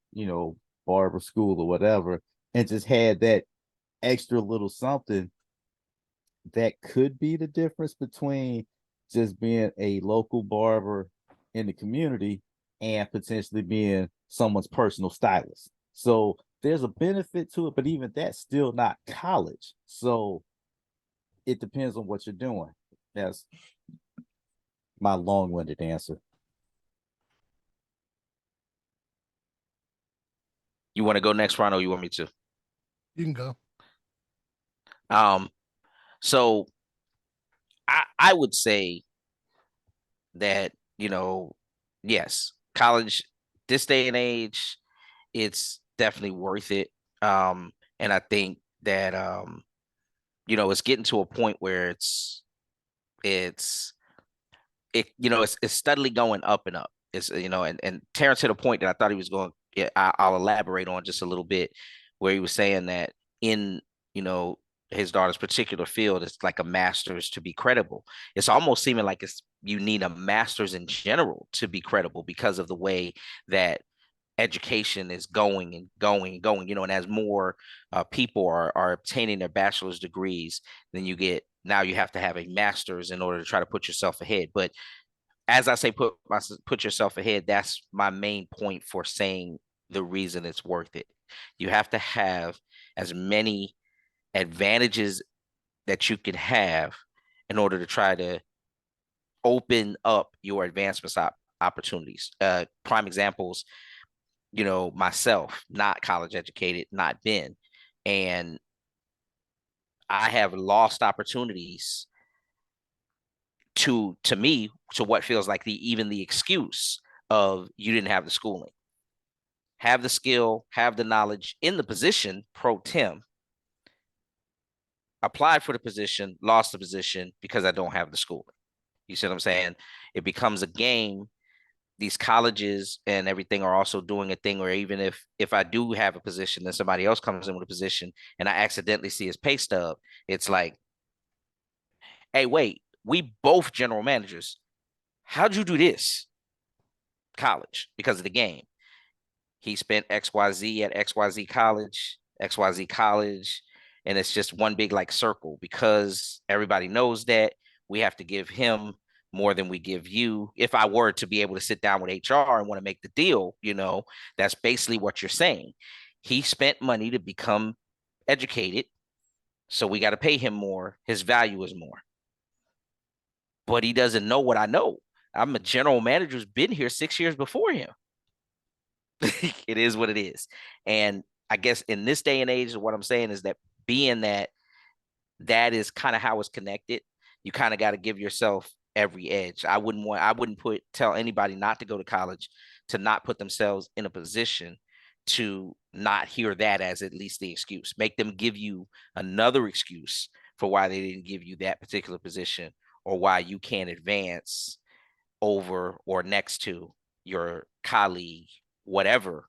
barber school or whatever, and just had that extra little something, that could be the difference between just being a local barber in the community and potentially being someone's personal stylist. So there's a benefit to it, but even that's still not college. So it depends on what you're doing. That's my long-winded answer.
You want to go next, Ron, or you want me to?
You can go.
So I would say that, yes, college, this day and age, it's definitely worth it. And I think that it's getting to a point where it's it's steadily going up and up. It's and Terrence hit a point that I thought he was going. Yeah, I'll elaborate on just a little bit, where he was saying that in his daughter's particular field, it's like a master's to be credible. It's almost seeming like you need a master's in general to be credible because of the way that education is going and going and going, and as more people are obtaining their bachelor's degrees, then now you have to have a master's in order to try to put yourself ahead. But as I say, put yourself ahead, that's my main point for saying the reason it's worth it. You have to have as many advantages that you can have in order to try to open up your advancement opportunities. Prime examples, myself, not college educated, not been, and I have lost opportunities to me, to what feels like even the excuse of you didn't have the schooling, have the skill, have the knowledge in the position, pro tem, applied for the position, lost the position because I don't have the schooling. You see what I'm saying? It becomes a game. These colleges and everything are also doing a thing where even if I do have a position and somebody else comes in with a position and I accidentally see his pay stub, it's like, hey, wait, we both general managers. How'd you do this? College, because of the game. He spent XYZ at XYZ college, and it's just one big like circle because everybody knows that we have to give him more than we give you. If I were to be able to sit down with HR and want to make the deal, that's basically what you're saying. He spent money to become educated, so we got to pay him more. His value is more. But he doesn't know what I know. I'm a general manager who's been here 6 years before him. It is what it is. And I guess in this day and age, what I'm saying is that being that is kind of how it's connected, you kind of got to give yourself every edge. I wouldn't tell anybody not to go to college, to not put themselves in a position to not hear that as at least the excuse. Make them give you another excuse for why they didn't give you that particular position, or why you can't advance over or next to your colleague, whatever,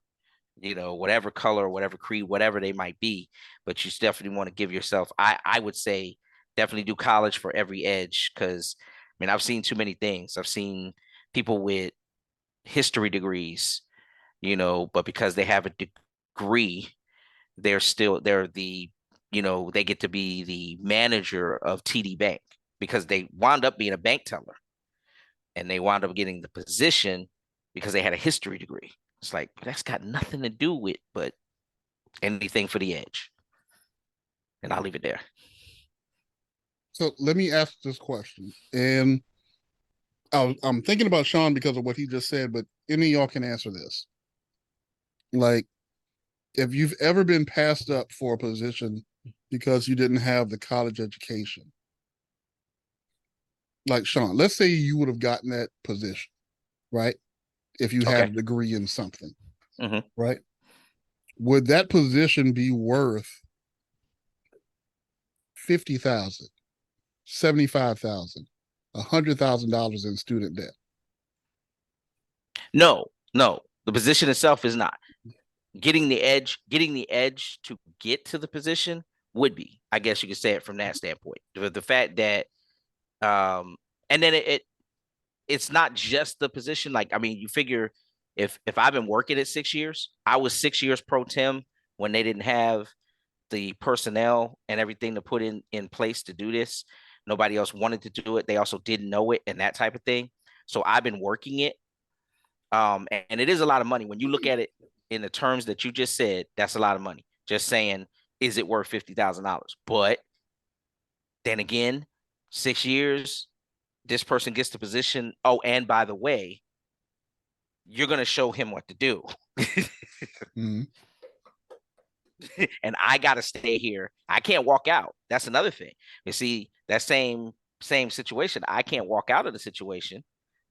whatever color, whatever creed, whatever they might be. But you definitely want to give yourself, I would say, definitely do college for every edge. Because I mean, I've seen too many things. I've seen people with history degrees, but because they have a degree, they're they get to be the manager of TD Bank because they wound up being a bank teller, and they wound up getting the position because they had a history degree. It's like, that's got nothing to do with but anything for the edge. And I'll leave it there.
So let me ask this question, and I'm thinking about Sean because of what he just said, but any of y'all can answer this. Like, if you've ever been passed up for a position because you didn't have the college education, like Sean, let's say you would have gotten that position, right? If you had a degree in something, right? Would that position be worth $50,000, $75,000, $100,000 in student debt?
No, the position itself is not. Getting the edge to get to the position would be, I guess you could say it from that standpoint. The fact that, and then it's not just the position. Like, I mean, you figure if I've been working at 6 years, I was 6 years pro tem when they didn't have the personnel and everything to put in place to do this. Nobody else wanted to do it. They also didn't know it and that type of thing. So I've been working it. And it is a lot of money. When you look at it in the terms that you just said, that's a lot of money. Just saying, is it worth $50,000? But then again, 6 years, this person gets the position. Oh, and by the way, you're going to show him what to do.
Mm-hmm.
And I got to stay here. I can't walk out. That's another thing. You see, that same situation. I can't walk out of the situation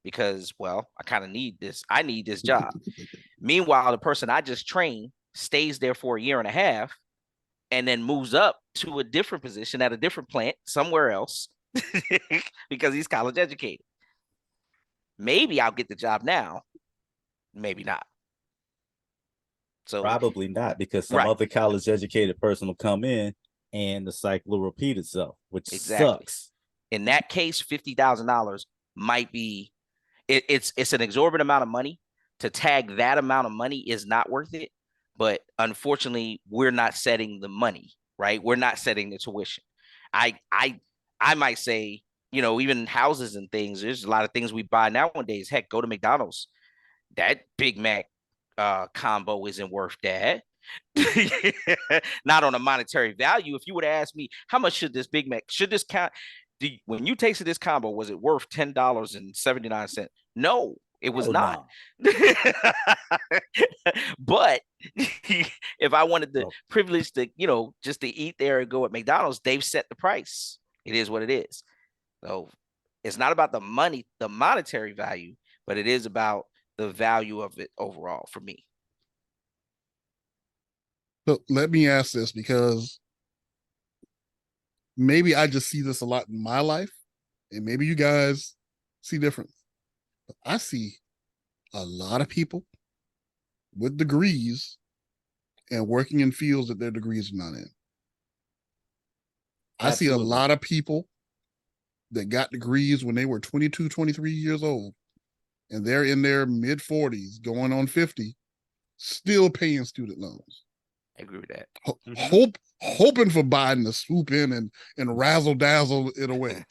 because, well, I kind of need this. I need this job. Meanwhile, the person I just trained stays there for a year and a half and then moves up to a different position at a different plant somewhere else because he's college educated. Maybe I'll get the job now. Maybe not. So
probably not, because some other college educated person will come in and the cycle will repeat itself, which sucks.
In that case, $50,000 might be it's an exorbitant amount of money. To tag that amount of money is not worth it. But unfortunately, we're not setting the money, right? We're not setting the tuition. I might say, even houses and things, there's a lot of things we buy nowadays. Heck, go to McDonald's. That Big Mac combo isn't worth that. Not on a monetary value. If you would ask me, how much should this Big Mac, when you tasted this combo, was it worth $10.79? No, it was not. No. But if I wanted the privilege to, just to eat there and go at McDonald's, they've set the price. It is what it is. So it's not about the money, the monetary value, but it is about the value of it overall for me.
So let me ask this, because maybe I just see this a lot in my life, and maybe you guys see different. But I see a lot of people with degrees and working in fields that their degrees are not in. I see a lot of people that got degrees when they were 22, 23 years old, and they're in their mid 40s, going on 50, still paying student loans.
I agree with that.
Hoping for Biden to swoop in and razzle dazzle it away.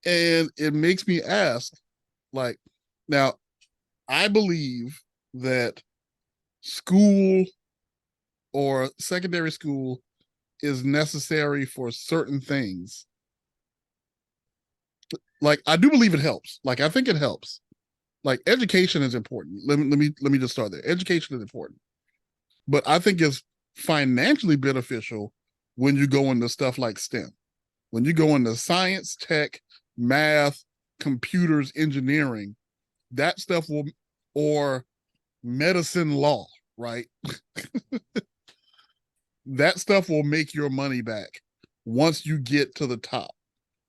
And it makes me ask, like, now, I believe that school or secondary school is necessary for certain things. Like, I do believe it helps. Like, I think it helps. Like, education is important. Let me just start there. Education is important. But I think it's financially beneficial when you go into stuff like STEM. When you go into science, tech, math, computers, engineering, that stuff will, or medicine, law, right? That stuff will make your money back once you get to the top.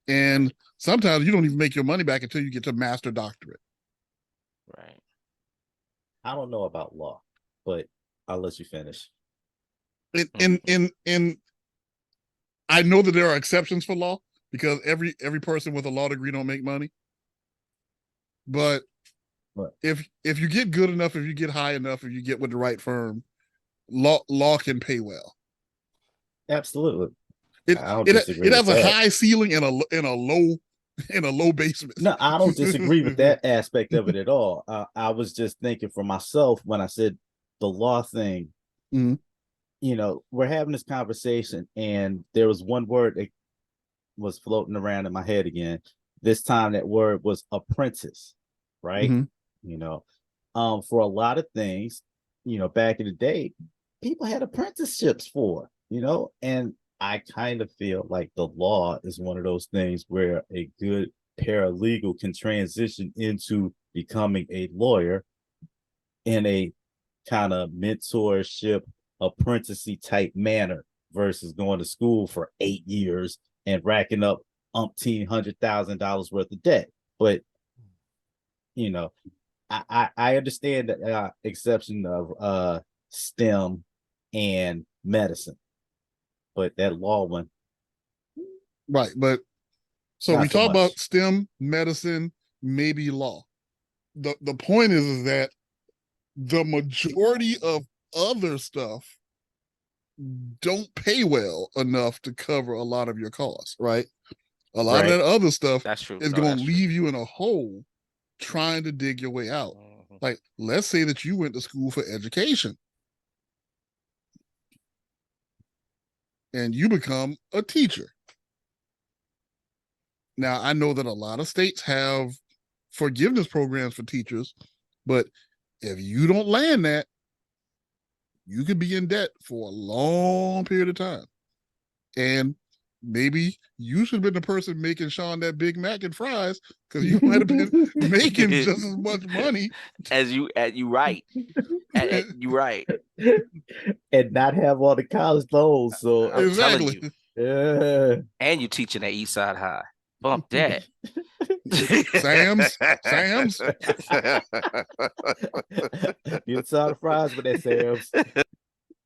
And sometimes you don't even make your money back until you get to master doctorate.
Right.
I don't know about law, but I'll let you finish.
In I know that there are exceptions for law because every person with a law degree don't make money. But if you get good enough, if you get high enough, if you get with the right firm, law can pay well.
Absolutely.
It
I don't disagree
it has
with
a
that.
high ceiling and a low basement.
No, I don't disagree with that aspect of it at all. I was just thinking for myself when I said the law thing.
Mm-hmm.
You know, we're having this conversation, and there was one word that was floating around in my head again. This time, that word was apprentice, right?
Mm-hmm.
You know, for a lot of things, you know, back in the day, people had apprenticeships for, you know, and I kind of feel like the law is one of those things where a good paralegal can transition into becoming a lawyer in a kind of mentorship, apprenticey type manner versus going to school for 8 years and racking up $1,100,000 worth of debt. But you know, I understand the exception of STEM and medicine, but that law one,
right? But so we
not so
talk about
much.
STEM, medicine, maybe law. The point is that the majority of other stuff don't pay well enough to cover a lot of your costs, right? A lot of
Right.
that other stuff
That's true.
is
No,
going
that's
to
true.
leave you in a hole trying to dig your way out.
Mhm.
Like, let's say that you went to school for education and you become a teacher. Now, I know that a lot of states have forgiveness programs for teachers, but if you don't land that, you could be in debt for a long period of time. And maybe you should have been the person making Sean that Big Mac and fries because you might have been making just as much money.
As you right. You right.
And not have all the college loans. So
I'm telling
Exactly.
you.
yeah.
And you teaching at East Side High. Bump that.
Sam's.
You saw the fries with that, Sam's.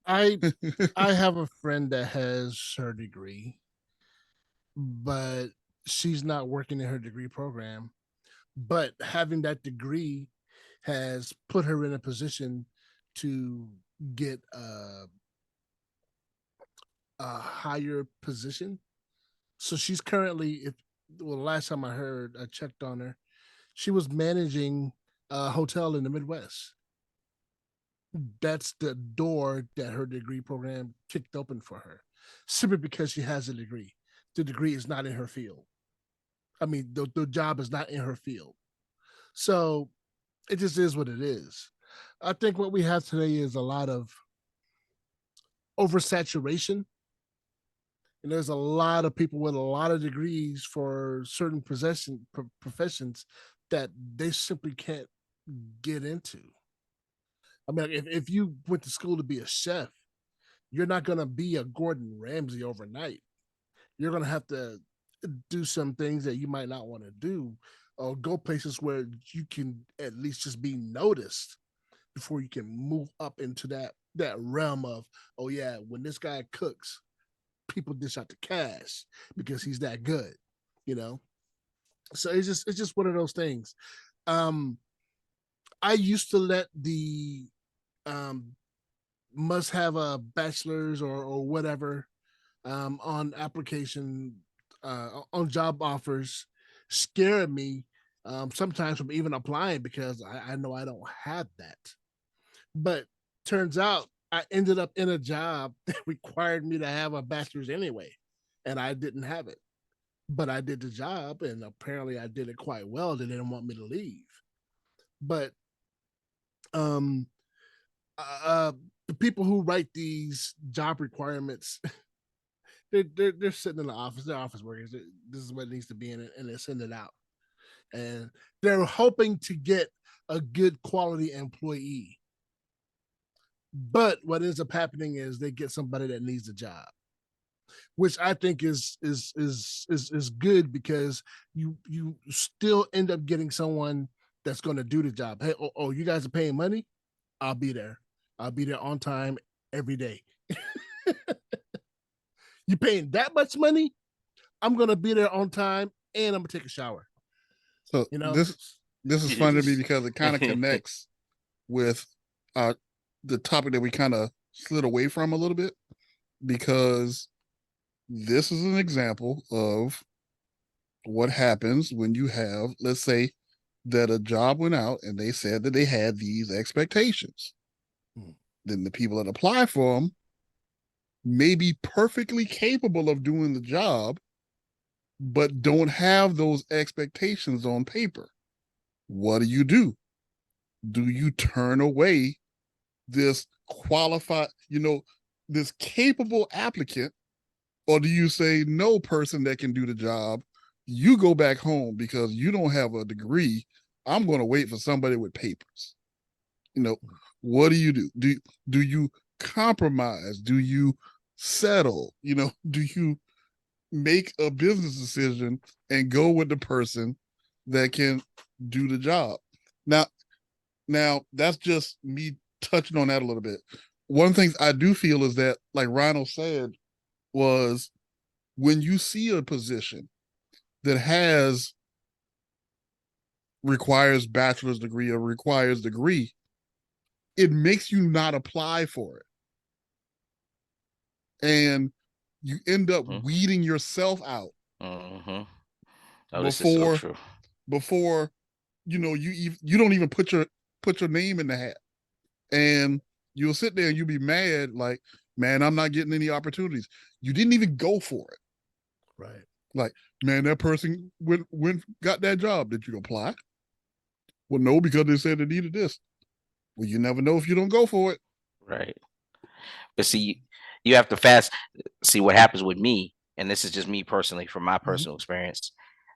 I have a friend that has her degree, but she's not working in her degree program. But having that degree has put her in a position to get a higher position. So she's currently, if well, the last time I checked on her, she was managing a hotel in the Midwest. That's the door that her degree program kicked open for her, simply because she has a degree. The degree is not in her field. I mean, the job is not in her field. So it just is what it is. I think what we have today is a lot of oversaturation. And there's a lot of people with a lot of degrees for certain professions that they simply can't get into. I mean, if you went to school to be a chef, you're not going to be a Gordon Ramsay overnight. You're going to have to do some things that you might not want to do, or go places where you can at least just be noticed before you can move up into that realm of, oh yeah, when this guy cooks, people dish out the cash because he's that good, you know. So it's just one of those things. I used to let the um must have a bachelor's or whatever on application on job offers scare me sometimes from even applying because I know I don't have that. But turns out I ended up in a job that required me to have a bachelor's anyway, and I didn't have it. But I did the job, and apparently I did it quite well. They didn't want me to leave. But um, uh, the people who write these job requirements they're sitting in the office. They're office workers. This is what it needs to be in it, and they send it out. And they're hoping to get a good quality employee. But what ends up happening is they get somebody that needs a job, which I think is good because you still end up getting someone that's going to do the job. Hey, you guys are paying money? I'll be there. I'll be there on time every day. You paying that much money? I'm going to be there on time and I'm going to take a shower.
So this is funny to me because it kind of connects with the topic that we kind of slid away from a little bit, because this is an example of what happens when you have, let's say that a job went out and they said that they had these expectations. Then the people that apply for them may be perfectly capable of doing the job, but don't have those expectations on paper. What do? Do you turn away this qualified, this capable applicant, or do you say, no person that can do the job, you go back home because you don't have a degree. I'm going to wait for somebody with papers. What do you do? Do you compromise? Do you settle? Do you make a business decision and go with the person that can do the job? Now that's just me touching on that a little bit. One of the things I do feel is that, like Rhino said, was when you see a position that requires bachelor's degree or requires degree, it makes you not apply for it. And you end up weeding yourself out before you don't even put your name in the hat. And you'll sit there and you'll be mad, like, man, I'm not getting any opportunities. You didn't even go for it.
Right.
Like, man, that person got that job. Did you apply? Well, no, because they said they needed this. Well, you never know if you don't go for it.
Right. But see, you have to see what happens with me. And this is just me personally, from my personal experience.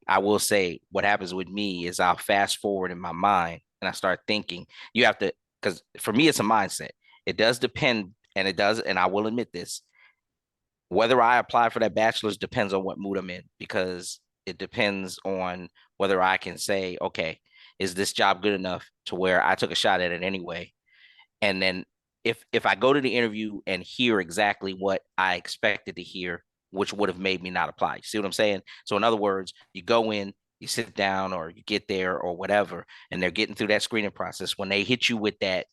I will say what happens with me is I'll fast forward in my mind and I start thinking. You have to, because for me, it's a mindset. It does depend, and I will admit this, whether I apply for that bachelor's depends on what mood I'm in, because it depends on whether I can say, okay, is this job good enough to where I took a shot at it anyway? And then if I go to the interview and hear exactly what I expected to hear, which would have made me not apply. You see what I'm saying? So in other words, you go in, you sit down, or you get there or whatever, and they're getting through that screening process. When they hit you with that,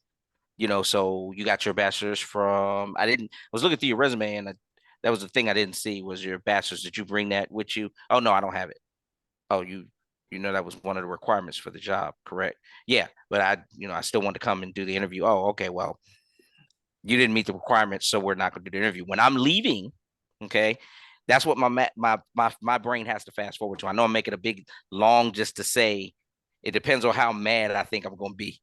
so you got your bachelor's from, I was looking through your resume, and that was the thing I didn't see was your bachelor's. Did you bring that with you? Oh, no, I don't have it. Oh, that was one of the requirements for the job, correct? Yeah, but I still want to come and do the interview. Oh, okay, well, you didn't meet the requirements, so we're not going to do the interview. When I'm leaving, okay, that's what my brain has to fast forward to. I know I'm making a big long just to say it depends on how mad I think I'm going to be.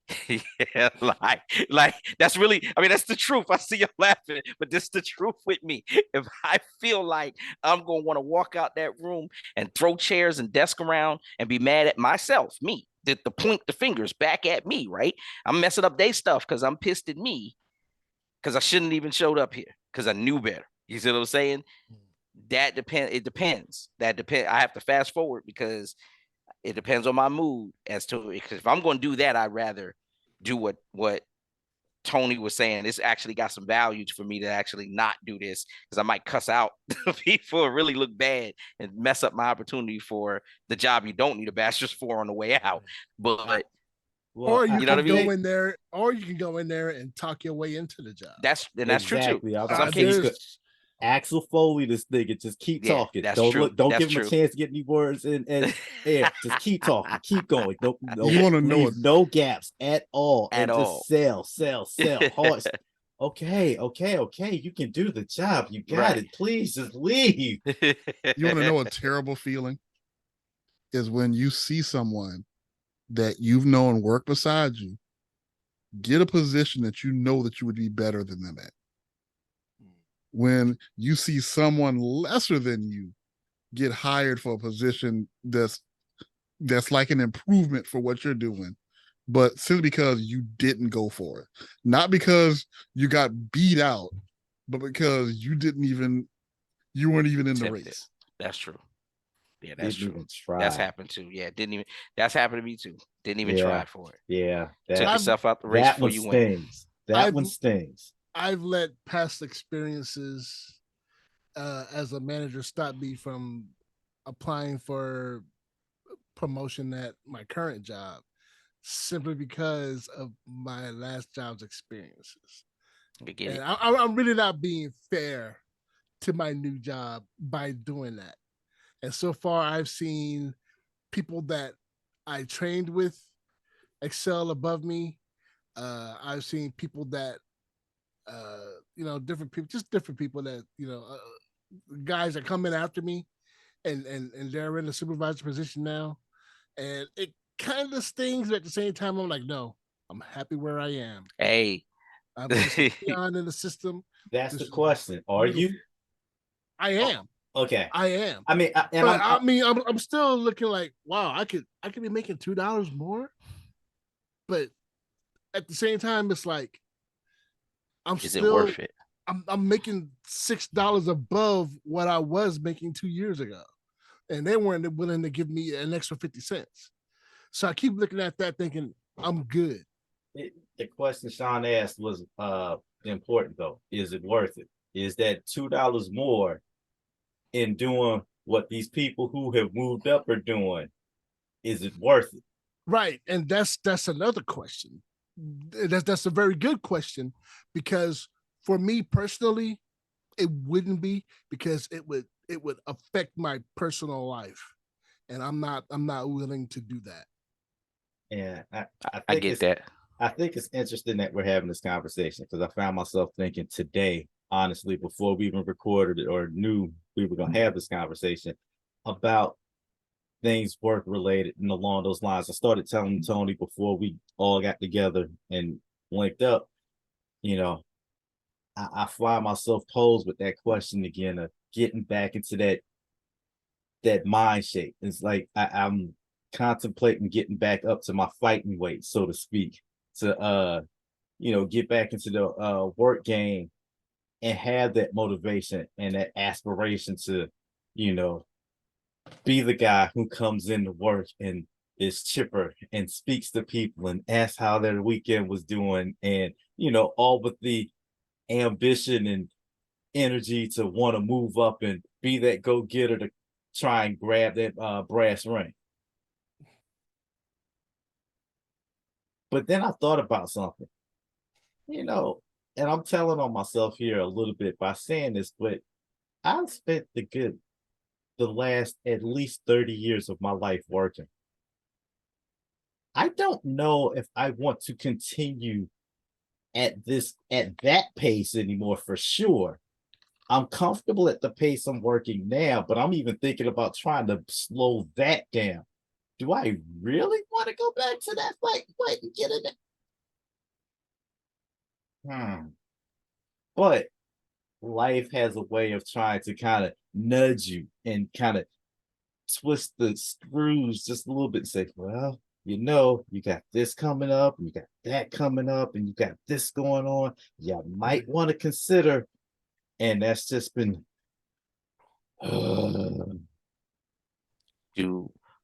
Yeah, like that's really, that's the truth. I see you laughing, but this is the truth with me. If I feel like I'm going to want to walk out that room and throw chairs and desk around and be mad at myself, me, to point the fingers back at me, right? I'm messing up their stuff because I'm pissed at me because I shouldn't even showed up here because I knew better. You see what I'm saying? That depends. It depends. I have to fast forward because it depends on my mood as to, because if I'm going to do that, I'd rather do what Tony was saying. This actually got some value for me to actually not do this, because I might cuss out people or really look bad and mess up my opportunity for the job you don't need a bachelor's for on the way out. But
or you can go in there, and talk your way into the job.
That's true too.
Some cases, Axel Foley, this nigga, just keep talking. Don't give him a chance to get any words in. And just keep talking, keep going.
You want to know
no gaps at all, and just sell hard. Okay, you can do the job. You got it. Please just leave.
You want to know a terrible feeling is when you see someone that you've known work beside you get a position that you know that you would be better than them at. when you see someone lesser than you get hired for a position that's like an improvement for what you're doing, but simply because you didn't go for it, not because you got beat out, but because you weren't even in the
Attempted.
race.
That's true. Yeah, that's
Didn't
true.
even try.
That's happened too. Yeah, didn't even. That's happened to me too. Didn't even try for it.
Yeah,
Took
that
yourself out the race
that
before
one
you went.
stings. That one
I've-
stings.
I've let past experiences as a manager stop me from applying for promotion at my current job simply because of my last job's experiences.
I get
And
it.
I'm really not being fair to my new job by doing that. And so far, I've seen people that I trained with excel above me. I've seen people that, different people, just different people that, guys that come in after me and they're in a supervisor position now. And it kind of stings, but at the same time, I'm like, no, I'm happy where I am.
Hey,
I'm just a peon in the system.
That's
This
the
is
question. Are you?
beautiful. I am.
Okay.
I am.
I mean,
But I'm still looking like, wow, I could be making $2 more. But at the same time, it's like
is it worth it?
I'm making $6 above what I was making 2 years ago. And they weren't willing to give me an extra 50 cents. So I keep looking at that thinking I'm good.
the question Sean asked was important though. Is it worth it? Is that $2 more in doing what these people who have moved up are doing? Is it worth it?
Right. And that's another question. That's a very good question, because for me personally, it wouldn't be, because it would affect my personal life. And I'm not willing to do that.
And
I get that.
I think it's interesting that we're having this conversation, because I found myself thinking today, honestly, before we even recorded it or knew we were going to have this conversation about things work related and along those lines. I started telling Tony before we all got together and linked up, I find myself posed with that question again of getting back into that mind shape. It's like I'm contemplating getting back up to my fighting weight, so to speak, to get back into the work game and have that motivation and that aspiration to, be the guy who comes into work and is chipper and speaks to people and asks how their weekend was doing, and all with the ambition and energy to want to move up and be that go-getter to try and grab that brass ring. But then I thought about something, and I'm telling on myself here a little bit by saying this, but I've spent the last at least 30 years of my life working. I don't know if I want to continue at that pace anymore, for sure. I'm comfortable at the pace I'm working now, but I'm even thinking about trying to slow that down. Do I really want to go back to that fight and get in it? But life has a way of trying to kind of nudge you and kind of twist the screws just a little bit and say, well, you got this coming up, and you got that coming up, and you got this going on. You might want to consider. And that's just been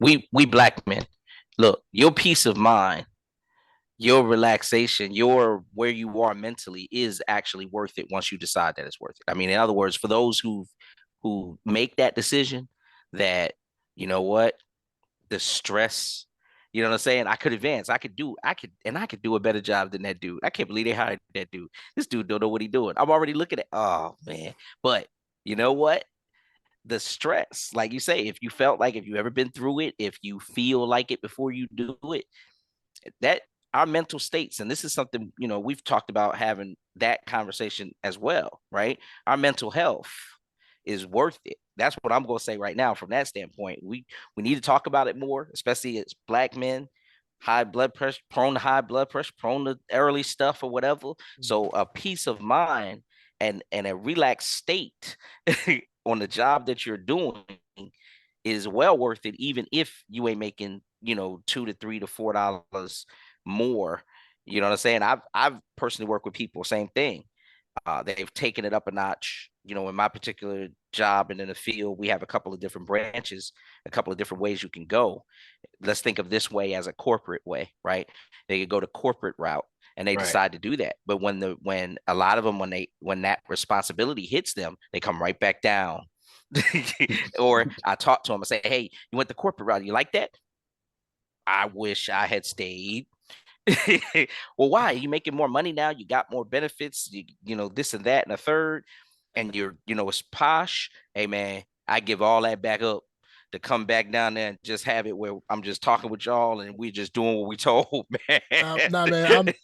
we black men, look, your peace of mind, your relaxation, your where you are mentally is actually worth it once you decide that it's worth it. I mean, in other words, for those who make that decision, that what, the stress, you know what I'm saying? I could advance. I could do a better job than that dude. I can't believe they hired that dude. This dude don't know what he's doing. I'm already looking at, oh man. But you know what? The stress, like you say, if you ever been through it, if you feel like it before you do it, that our mental states, and this is something, we've talked about having that conversation as well, right? Our mental health is worth it. That's what I'm going to say right now. From that standpoint, we need to talk about it more, especially as black men, high blood pressure, prone to high blood pressure, prone to early stuff or whatever. So a peace of mind and a relaxed state on the job that you're doing is well worth it, even if you ain't making, $2 to $3 to $4 more. You know what I'm saying? I've personally worked with people, same thing. They've taken it up a notch. In my particular job and in the field, we have a couple of different branches, a couple of different ways you can go. Let's think of this way as a corporate way, right? They could go the corporate route and they decide to do that. But when a lot of them, when that responsibility hits them, they come right back down. Or I talk to them and say, hey, you went the corporate route. You like that? I wish I had stayed. Well, why? Are you making more money now? You got more benefits, this and that and a third, and it's posh. Hey man, I give all that back up to come back down there and just have it where I'm just talking with y'all and we're just doing what we told, man.
Nah, man,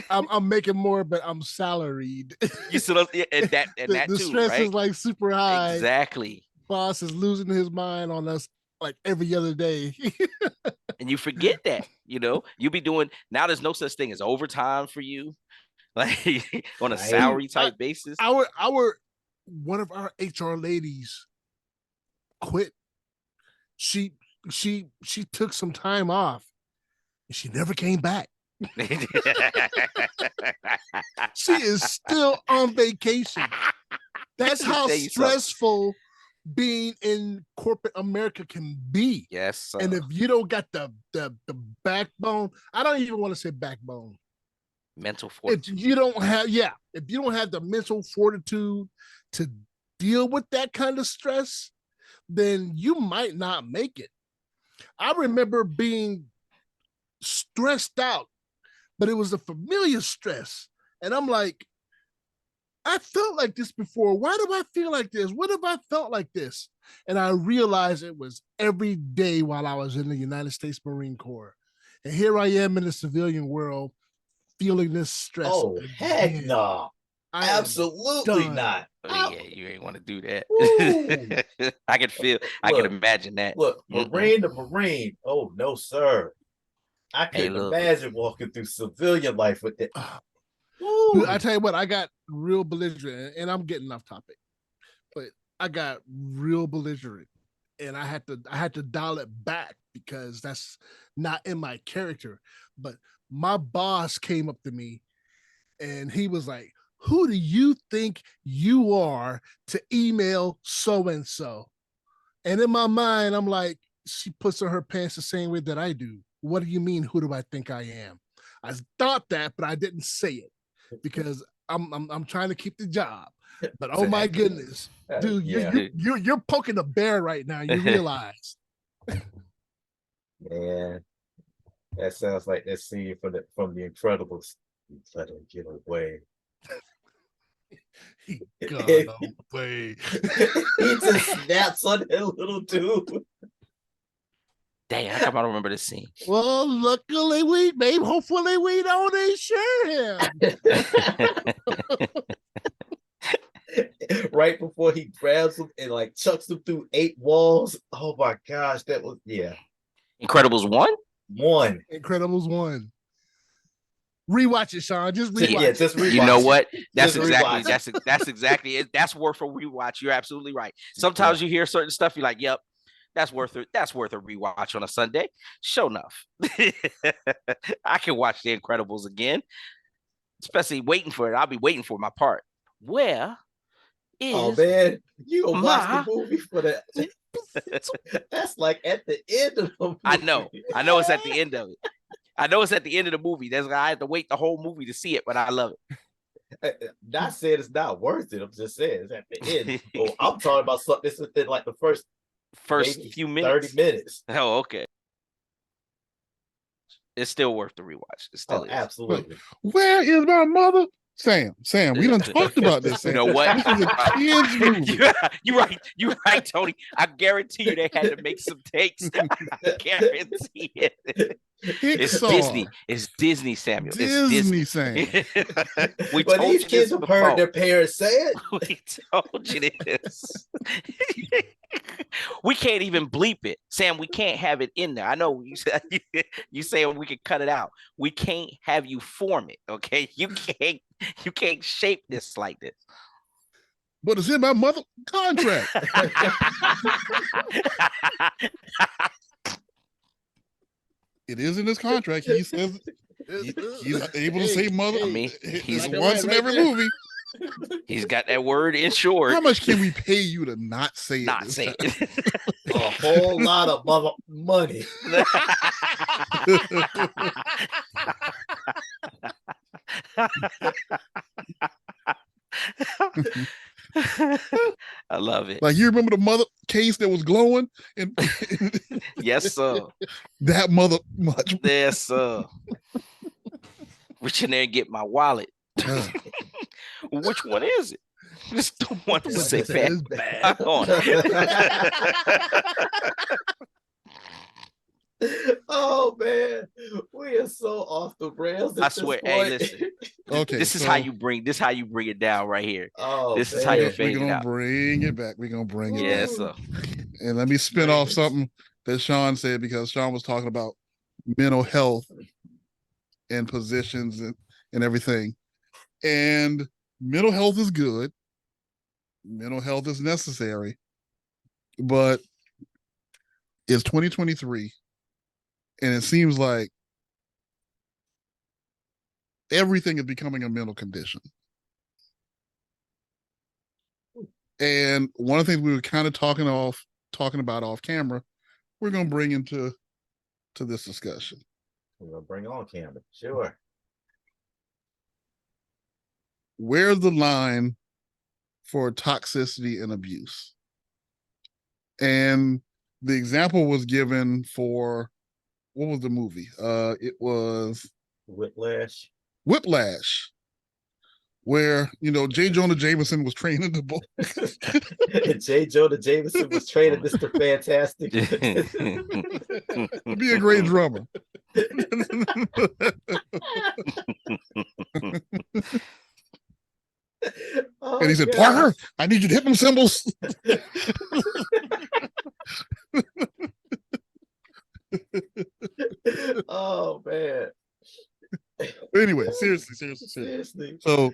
I'm making more, but I'm salaried.
You see those, and that
the
too,
stress
right?
is like super high.
Exactly.
Boss is losing his mind on us like every other day.
And you forget that, you be doing, now there's no such thing as overtime for you, like on a salary type basis.
One of our HR ladies quit. She took some time off and she never came back. She is still on vacation. That's how stressful being in corporate America can be.
Yes.
And if you don't got the backbone, I don't even want to say backbone.
Mental fortitude.
If you don't have the mental fortitude to deal with that kind of stress, then you might not make it. I remember being stressed out, but it was a familiar stress. And I'm like, I felt like this before. Why do I feel like this? What have I felt like this? And I realized it was every day while I was in the United States Marine Corps. And here I am in the civilian world feeling this stress.
Oh, heck no. Absolutely not.
Oh, yeah, you ain't want to do that. I can imagine that.
Look, Marine to Marine. Oh, no, sir. I couldn't imagine walking through civilian life with it.
Dude, I tell you what, I got real belligerent, and I'm getting off topic, but I got real belligerent, and I had to dial it back because that's not in my character. But my boss came up to me, and he was like, "Who do you think you are to email so and so?" And in my mind, I'm like, she puts on her pants the same way that I do. What do you mean? Who do I think I am? I thought that, but I didn't say it because I'm trying to keep the job. But oh my goodness, dude, you're poking a bear right now. You realize?
Man, that sounds like that scene from the Incredibles. Let him get away.
He got away.
He just snaps on that little dude.
Dang, how come I don't remember this scene?
Well, luckily hopefully we don't share him.
Right before he grabs him and like chucks him through 8 walls. Oh my gosh, that was
Incredibles 1?
Incredibles 1. Rewatch it, Sean. Just rewatch.
Yeah, just rewatch.
You know what? That's
Just
exactly it. That's worth a rewatch. You're absolutely right. Sometimes you hear certain stuff, you're like, "Yep, that's worth it. That's worth a rewatch on a Sunday." Sure enough, I can watch The Incredibles again, especially waiting for it. I'll be waiting for my part. Where is?
Oh man, you gonna watch the movie for that? That's like at the end of the movie.
I know it's at the end of it. I know it's at the end of the movie. That's why I have to wait the whole movie to see it, but I love it.
Not saying it's not worth it. I'm just saying it's at the end. Oh, I'm talking about something that's within like the first
few minutes.
30 minutes.
Oh, okay. It's still worth the rewatch. It still is.
Absolutely.
Where is my mother? Sam, we done talked about this. Sam.
You know what?
This is a kid's movie.
You're right, Tony. I guarantee you they had to make some takes. I guarantee it. It's Disney. It's Disney, Samuel. It's Disney,
Sam.
But these kids have heard their parents say it.
We told you this. We can't even bleep it, Sam. We can't have it in there. I know you said you saying we can cut it out. We can't have you form it. Okay, you can't shape this like this.
But it's in my mother contract. It is in his contract. He says he's able to say mother.
I mean,
he's
he's
once in every movie.
He's got that word insured.
How much can we pay you to not say it?
Not say it.
A whole lot of money.
I love it.
Like, you remember the mother case that was glowing? And
yes, sir.
That mother much.
Yes, sir. Reach in there and get my wallet. Which one is it? This the one that say fat on it.
Oh man, we are so off the rails.
I swear. Hey, listen.
Okay,
this is how you bring it down right here.
Oh,
this is how you fade
We're
it
gonna
out.
bring it back. We're gonna bring it back.
Yes, sir.
And let me spin off something that Sean said, because Sean was talking about mental health and positions and everything. And mental health is good. Mental health is necessary. But it's 2023. And it seems like everything is becoming a mental condition. And one of the things we were kind of talking about off camera, we're going to bring into this discussion.
We're going to bring on camera. Sure.
Where's the line for toxicity and abuse? And the example was given for, what was the movie? It was
Whiplash,
where, J. Jonah Jameson was training the boy.
J. Jonah Jameson was training Mr. Fantastic.
Be a great drummer.
Oh,
and he said,
God.
Parker, I need you to hit them cymbals.
Oh man.
Anyway, seriously. So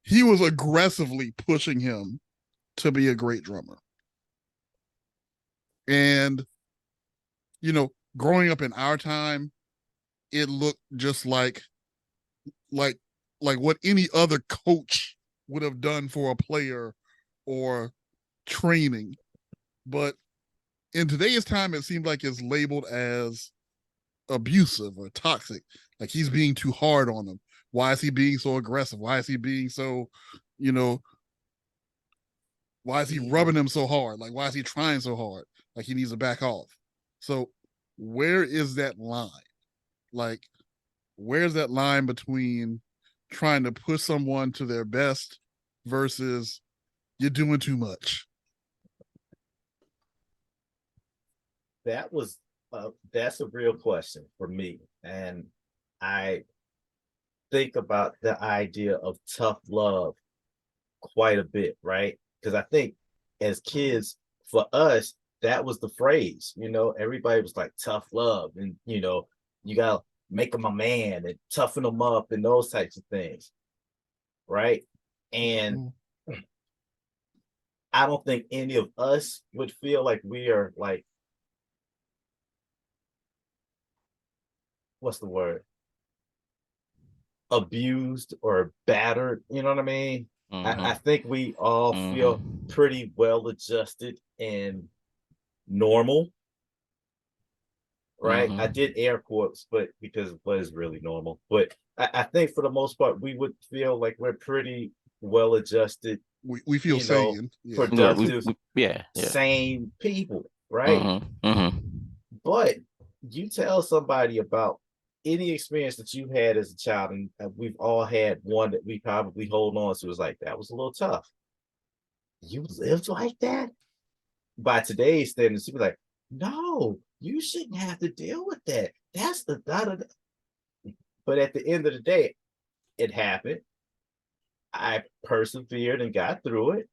he was aggressively pushing him to be a great drummer. And, growing up in our time, it looked just like what any other coach would have done for a player or training. But in today's time, it seems like it's labeled as abusive or toxic. Like, he's being too hard on him. Why is he being so aggressive? Why is he being so, why is he rubbing him so hard? Like, why is he trying so hard? Like, he needs to back off. So where is that line? Like, where's that line between trying to push someone to their best versus you're doing too much?
That's a real question for me. And I think about the idea of tough love quite a bit, right? Because I think as kids, for us, that was the phrase, everybody was like tough love, and you gotta make him a man and toughen him up and those types of things, right? And I don't think any of us would feel like we are like, what's the word, abused or battered, you know what I mean? I think we all feel pretty well adjusted and normal, right? I did air quotes, but because what is really normal. But I think for the most part, we would feel like we're pretty well adjusted.
We feel sane,
productive, sane people, right? But you tell somebody about any experience that you had as a child, and we've all had one that we probably hold on to, is like, that was a little tough. You lived like that? By today's standards, you'd be like, no, you shouldn't have to deal with that. That's the da-da-da. But at the end of the day, it happened. I persevered and got through it.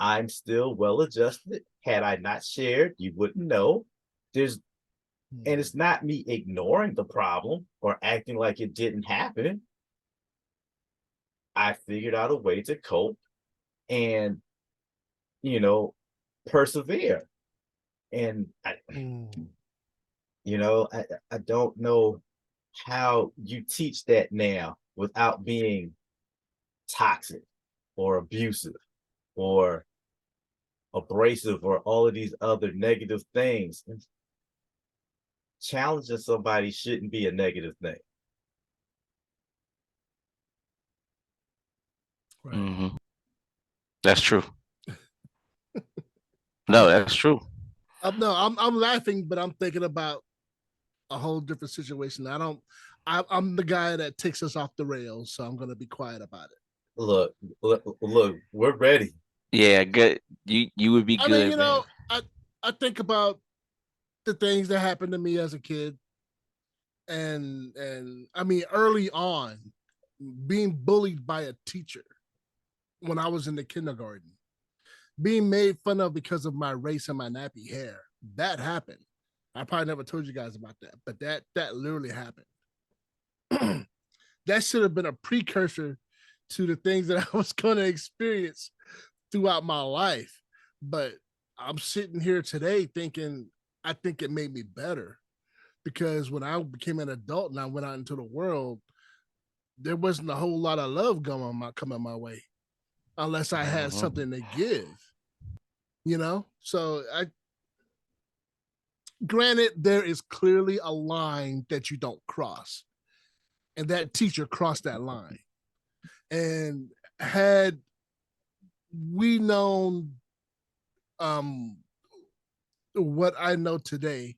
I'm still well adjusted. Had I not shared, you wouldn't know. And it's not me ignoring the problem or acting like it didn't happen. I figured out a way to cope and, persevere. And I don't know how you teach that now without being toxic or abusive or abrasive or all of these other negative things. Challenging somebody shouldn't be a negative thing.
Right.
Mm-hmm. That's true. No, that's true.
I'm laughing, but I'm thinking about a whole different situation. I'm the guy that takes us off the rails, so I'm gonna be quiet about it.
Look, we're ready.
Yeah, good. You would be good.
I mean, man. I think about the things that happened to me as a kid, and I mean, early on, being bullied by a teacher when I was in the kindergarten, being made fun of because of my race and my nappy hair. That happened. I probably never told you guys about that, but that literally happened. That should have been a precursor to the things that I was going to experience throughout my life. But I'm sitting here today thinking, I think it made me better, because when I became an adult and I went out into the world, there wasn't a whole lot of love coming my way unless I had something to give, So granted, there is clearly a line that you don't cross, and that teacher crossed that line. And had we known what I know today,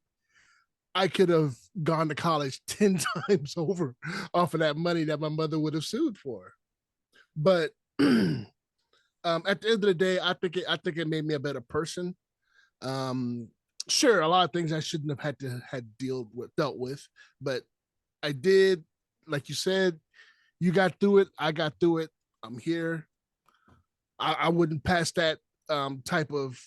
I could have gone to college 10 times over off of that money that my mother would have sued for. But at the end of the day, I think it made me a better person. Sure, a lot of things I shouldn't have dealt with, but I did. Like you said, you got through it. I got through it. I'm here. I wouldn't pass that type of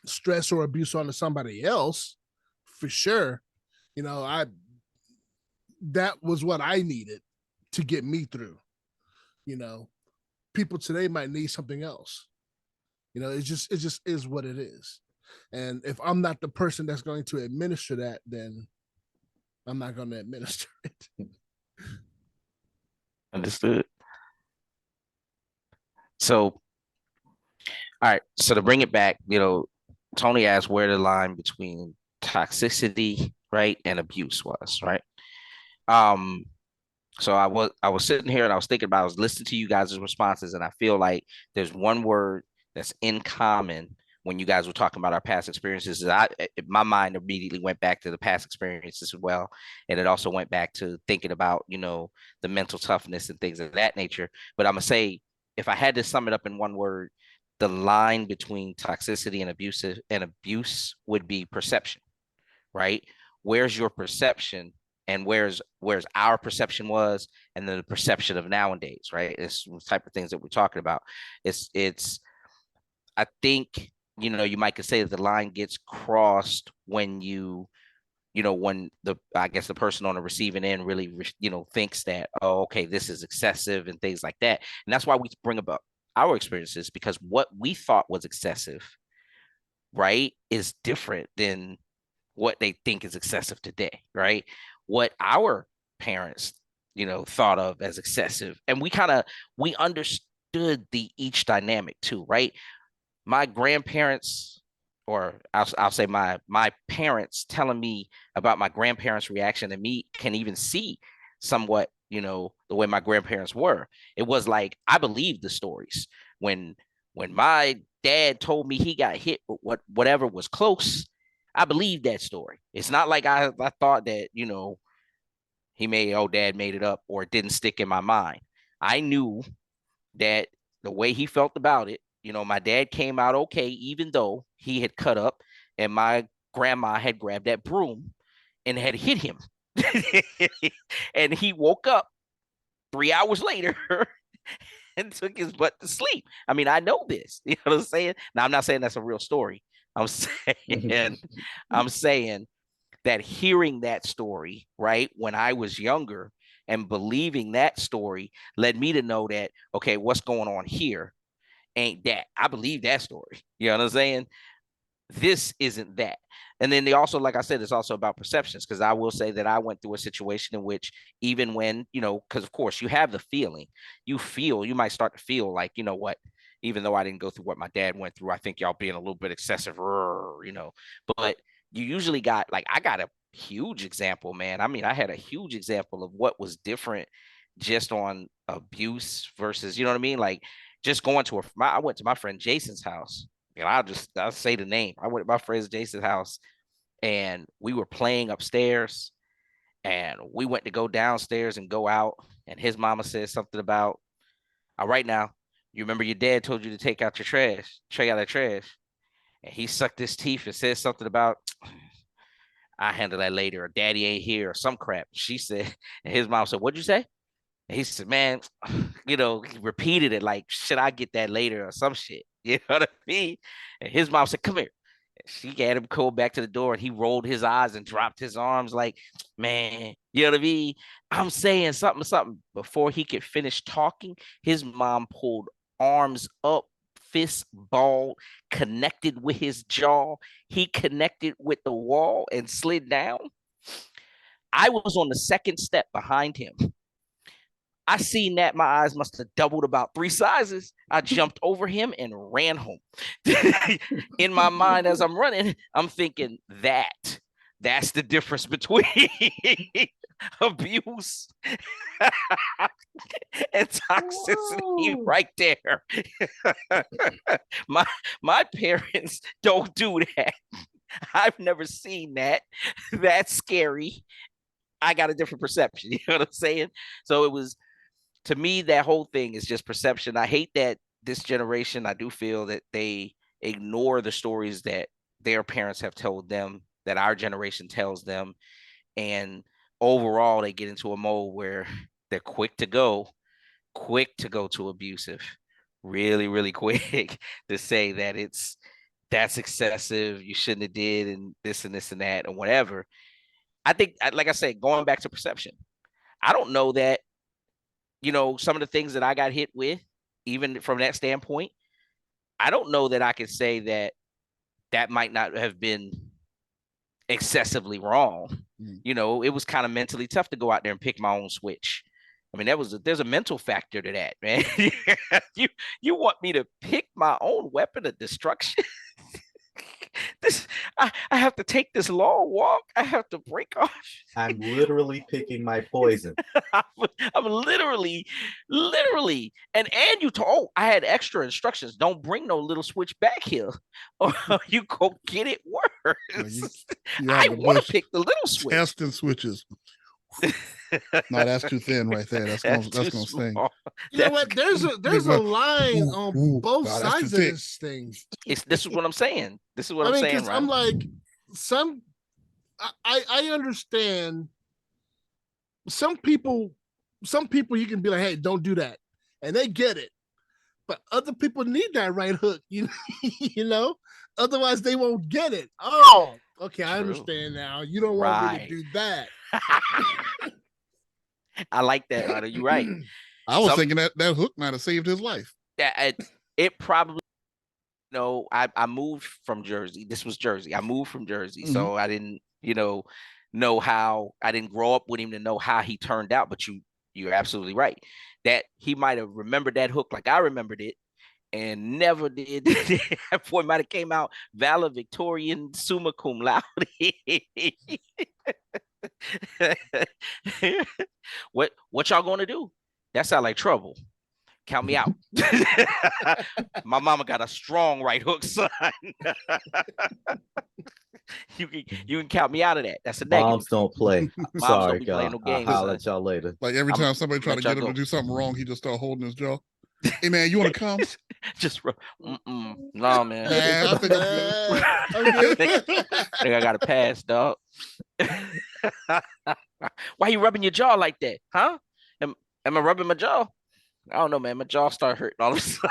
stress or abuse onto somebody else, for sure. That was what I needed to get me through. People today might need something else. It just is what it is. And if I'm not the person that's going to administer that, then I'm not going to administer it.
Understood. So, all right. So to bring it back, Tony asked where the line between toxicity, right, and abuse was, right? So I was sitting here and I was thinking about, I was listening to you guys' responses, and I feel like there's one word that's in common when you guys were talking about our past experiences. My mind immediately went back to the past experiences as well. And it also went back to thinking about, the mental toughness and things of that nature. But I'm gonna say, if I had to sum it up in one word, the line between toxicity and abuse would be perception, right? Where's your perception, and where's our perception was, and then the perception of nowadays, right? It's the type of things that we're talking about. It's I think, you might could say that the line gets crossed when when I guess the person on the receiving end really, thinks that, oh, okay, this is excessive and things like that. And that's why we bring about our experiences, because what we thought was excessive, right, is different than what they think is excessive today, right? What our parents, thought of as excessive. And we understood each dynamic too, right? My grandparents, or I'll say my parents telling me about my grandparents' reaction to me can even see somewhat, the way my grandparents were. It was like, I believed the stories. When my dad told me he got hit with whatever was close, I believed that story. It's not like I thought that, dad made it up, or it didn't stick in my mind. I knew that the way he felt about it, my dad came out okay, even though he had cut up and my grandma had grabbed that broom and had hit him. And he woke up 3 hours later and took his butt to sleep. I mean, I know this. You know what I'm saying? Now, I'm not saying that's a real story. I'm saying that hearing that story, right, when I was younger and believing that story led me to know that, okay, what's going on here ain't that. I believe that story. You know what I'm saying? This isn't that. And then they also, like I said, it's also about perceptions, because I will say that I went through a situation in which, even when, because of course you have the feeling, you might start to feel like, you know what, even though I didn't go through what my dad went through, I think y'all being a little bit excessive, but you usually got, like, I got a huge example, man. I mean, I had a huge example of what was different just on abuse versus, you know what I mean? Like, just going to I went to my friend Jason's house, and I'll say the name. I went to my friend Jason's house, and we were playing upstairs, and we went to go downstairs and go out, and his mama said something about, all right, now, you remember your dad told you to take out your trash, take out that trash, and he sucked his teeth and said something about, I handle that later, or daddy ain't here, or some crap. She said, and his mom said, what'd you say? And he said, man, he repeated it like, should I get that later or some shit? You know what I mean? And his mom said, come here. And she had him go back to the door, and he rolled his eyes and dropped his arms like, man, you know what I mean? I'm saying something. Before he could finish talking, his mom pulled arms up, fist ball, connected with his jaw. He connected with the wall and slid down. I was on the second step behind him. I seen that my eyes must have doubled about 3 sizes. I jumped over him and ran home. In my mind, as I'm running, I'm thinking that's the difference between abuse and toxicity right there. my parents don't do that. I've never seen that. That's scary. I got a different perception. You know what I'm saying? So it was, to me, that whole thing is just perception. I hate that this generation, I do feel that they ignore the stories that their parents have told them, that our generation tells them. And overall, they get into a mode where they're quick to go to abusive, really, really quick to say that that's excessive, you shouldn't have did, and this and this and that, or whatever. I think, like I said, going back to perception, I don't know that, some of the things that I got hit with, even from that standpoint, I don't know that I could say that might not have been excessively wrong. It was kind of mentally tough to go out there and pick my own switch. I mean, there's a mental factor to that, man. you want me to pick my own weapon of destruction? I have to take this long walk. I have to break off.
I'm literally picking my poison.
I'm literally, and you told, I had extra instructions. Don't bring no little switch back here, or you go get it worse. I want to pick the little switch.
Testing switches. No, that's too thin right there. That's gonna sting.
You know what? There's a line on both sides of this thing.
This is what I'm saying. This is what I'm saying. Right?
I'm like, I understand. Some people you can be like, hey, don't do that, and they get it. But other people need that right hook, you know. Otherwise, they won't get it. Oh, okay, I understand now. You don't want me to do that.
I like that, Otto. You're right.
I was thinking that hook might have saved his life.
Yeah, it probably. I moved from Jersey. This was Jersey. I moved from Jersey, so I didn't, know how. I didn't grow up with him to know how he turned out. But you're absolutely right that he might have remembered that hook like I remembered it, and never did. That boy might have came out valedictorian, summa cum laude. What y'all gonna do? That sound like trouble. Count me out. My mama got a strong right hook, son. You can count me out of that. That's a negative.
Moms don't play.
Moms
Sorry,
don't be playing no games.
I'll let y'all later.
Like every time somebody try to get him to do something wrong, he just start holding his jaw. Hey man, you want to come?
Just no, man.
I think
I think I got to pass, dog. Why you rubbing your jaw like that, huh? Am I rubbing my jaw? I don't know, man. My jaw started hurting all of a sudden.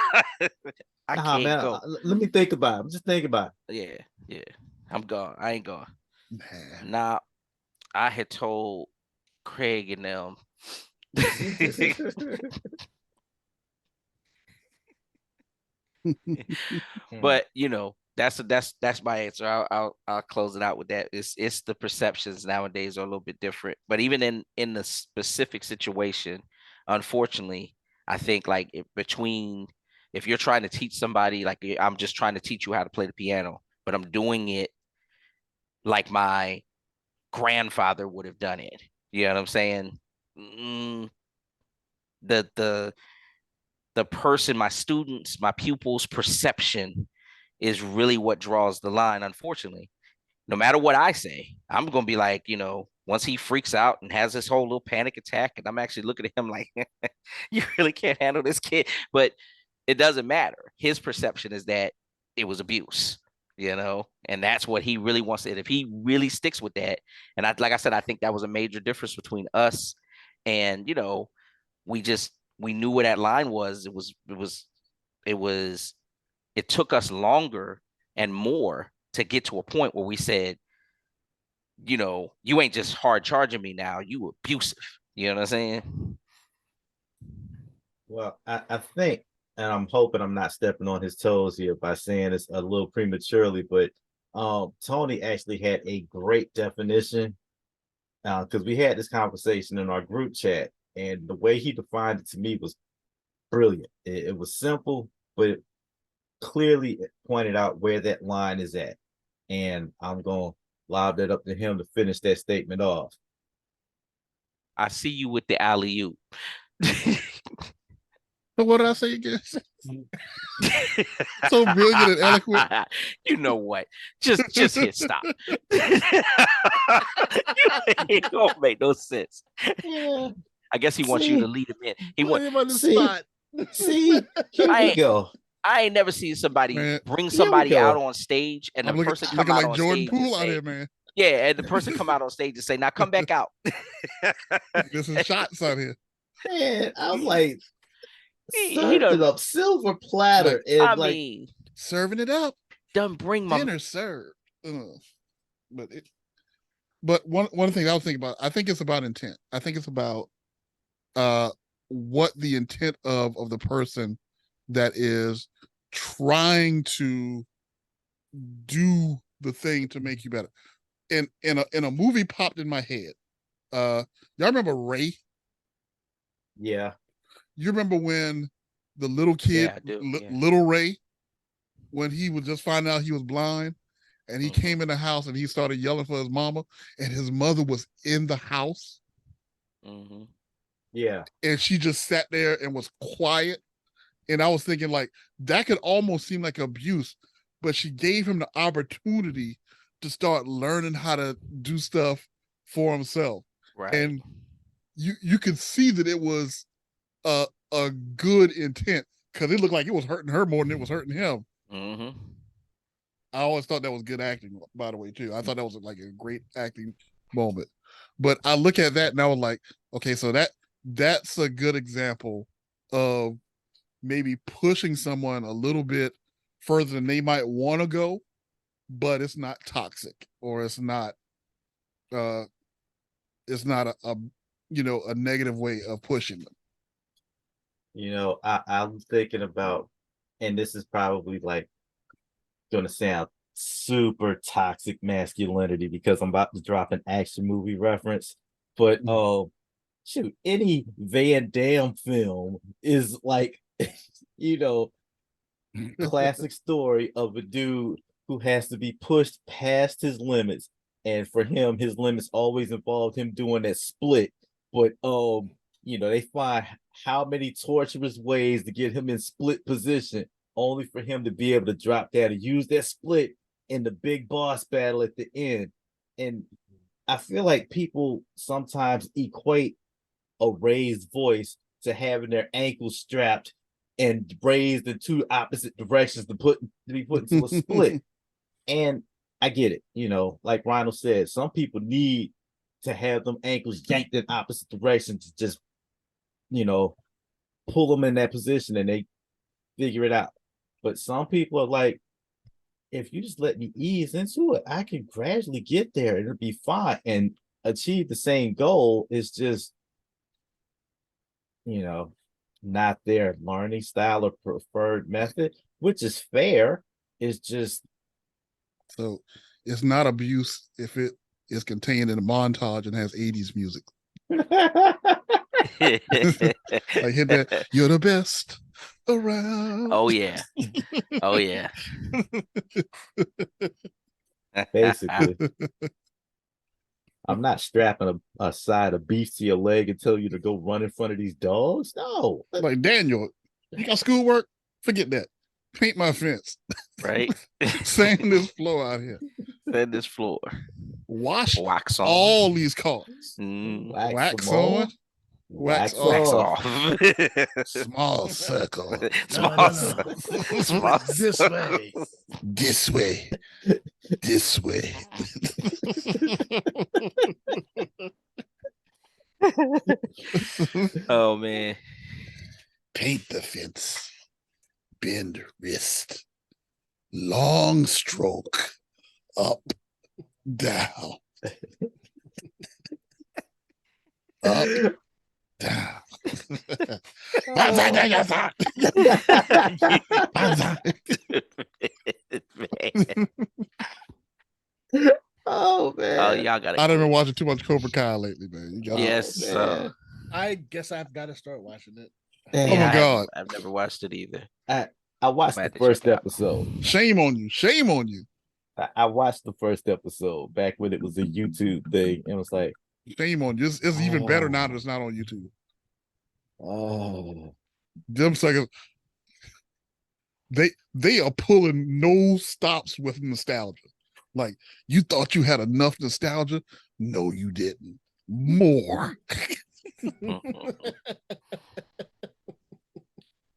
I can't
man,
go.
let me think about it. I'm just thinking about
Yeah. I'm gone. I ain't gone.
Nah.
Now, I had told Craig and them.
it.
But that's my answer. I'll close it out with that. It's the perceptions nowadays are a little bit different. But even in the specific situation, unfortunately, I think like if you're trying to teach somebody, like I'm just trying to teach you how to play the piano, but I'm doing it like my grandfather would have done it. You know what I'm saying? Mm, the the person, my students, my pupils' perception is really what draws the line, unfortunately. No matter what I say, I'm going to be like, once he freaks out and has this whole little panic attack, and I'm actually looking at him like, you really can't handle this kid. But it doesn't matter. His perception is that it was abuse, and that's what he really wants. And if he really sticks with that, and like I said, I think that was a major difference between us and, we knew where that line was. It took us longer and more to get to a point where we said, you ain't just hard charging me now, you abusive. You know what I'm saying?
Well, I think, and I'm hoping I'm not stepping on his toes here by saying this a little prematurely, but Tony actually had a great definition because we had this conversation in our group chat, and the way he defined it to me was brilliant. It was simple, but it clearly pointed out where that line is at. And I'm going to lob that up to him to finish that statement off.
I see you with the alley-oop.
So what did I say again? So brilliant and eloquent.
You know what? Just hit stop. It don't make no sense.
Yeah.
I guess he wants you to lead him in. He
Put
wants
him on the spot.
See, here we go.
I ain't never seen somebody bring
here we
somebody out
go.
on stage and
I'm
the person come
looking
out
like
on
Jordan
stage and
Poole out
say,
here, man.
yeah, and the person come out on stage and say, now come back out.
There's some shots out here.
Man, I'm like,
He
served
done,
it up silver platter.
Like,
and
I
like,
mean,
serving it up.
done bring my
Dinner served. But one thing I was thinking about, I think it's about intent. I think it's about what the intent of the person that is trying to do the thing to make you better. In a movie popped in my head. Y'all remember Ray?
yeah.
You remember when the little kid, little Ray, when he was just finding out he was blind, and he came in the house and he started yelling for his mama, and his mother was in the house.
Yeah.
And she just sat there and was quiet. And I was thinking, like, that could almost seem like abuse, but she gave him the opportunity to start learning how to do stuff for himself.
Right.
And you could see that it was a good intent, because it looked like it was hurting her more than it was hurting him. I always thought that was good acting, by the way, too. I thought that was like a great acting moment. But I look at that and I was like, okay, so that's a good example of maybe pushing someone a little bit further than they might want to go, but it's not toxic, or it's not a negative way of pushing them.
I'm thinking about, and this is probably like going to sound super toxic masculinity because I'm about to drop an action movie reference, but shoot, any Van Damme film is like, classic story of a dude who has to be pushed past his limits, and for him, his limits always involved him doing that split. But they find how many torturous ways to get him in split position, only for him to be able to drop that and use that split in the big boss battle at the end. And I feel like people sometimes equate a raised voice to having their ankles strapped and raised in two opposite directions to be put into a split. And I get it, like Ronald said, some people need to have them ankles yanked in opposite directions to just, pull them in that position and they figure it out. But some people are like, if you just let me ease into it, I can gradually get there and it'll be fine and achieve the same goal. It's just, not their learning style or preferred method, which is fair. It's just
so it's not abuse if it is contained in a montage and has 80s music. Like hit that, you're the best around.
Oh yeah. Oh yeah.
basically. I'm not strapping a side of beef to your leg and tell you to go run in front of these dogs. No.
Like, Daniel, you got schoolwork? Forget that. Paint my fence.
Right.
Sand this floor out here.
Sand this floor.
Wash
Wax on.
all these cars.
Wax
on. Wax off. Small circle.
Small
Small this way.
This way. This way.
Oh man.
Paint the fence. Bend wrist. Long stroke. Up. Down. Up. Down.
Oh man.
Oh, y'all gotta.
I've been watching too much Cobra Kai lately, man. You gotta,
Yes.
I guess I've got to start watching it.
Oh my God.
I've never watched it either.
I watched the first episode.
Shame on you. Shame on you.
I watched the first episode back when it was a YouTube thing, and it was like,
shame on you. It's even better now that it's not on YouTube.
Oh,
them suckers. They are pulling no stops with nostalgia. Like, you thought you had enough nostalgia? No, you didn't. More.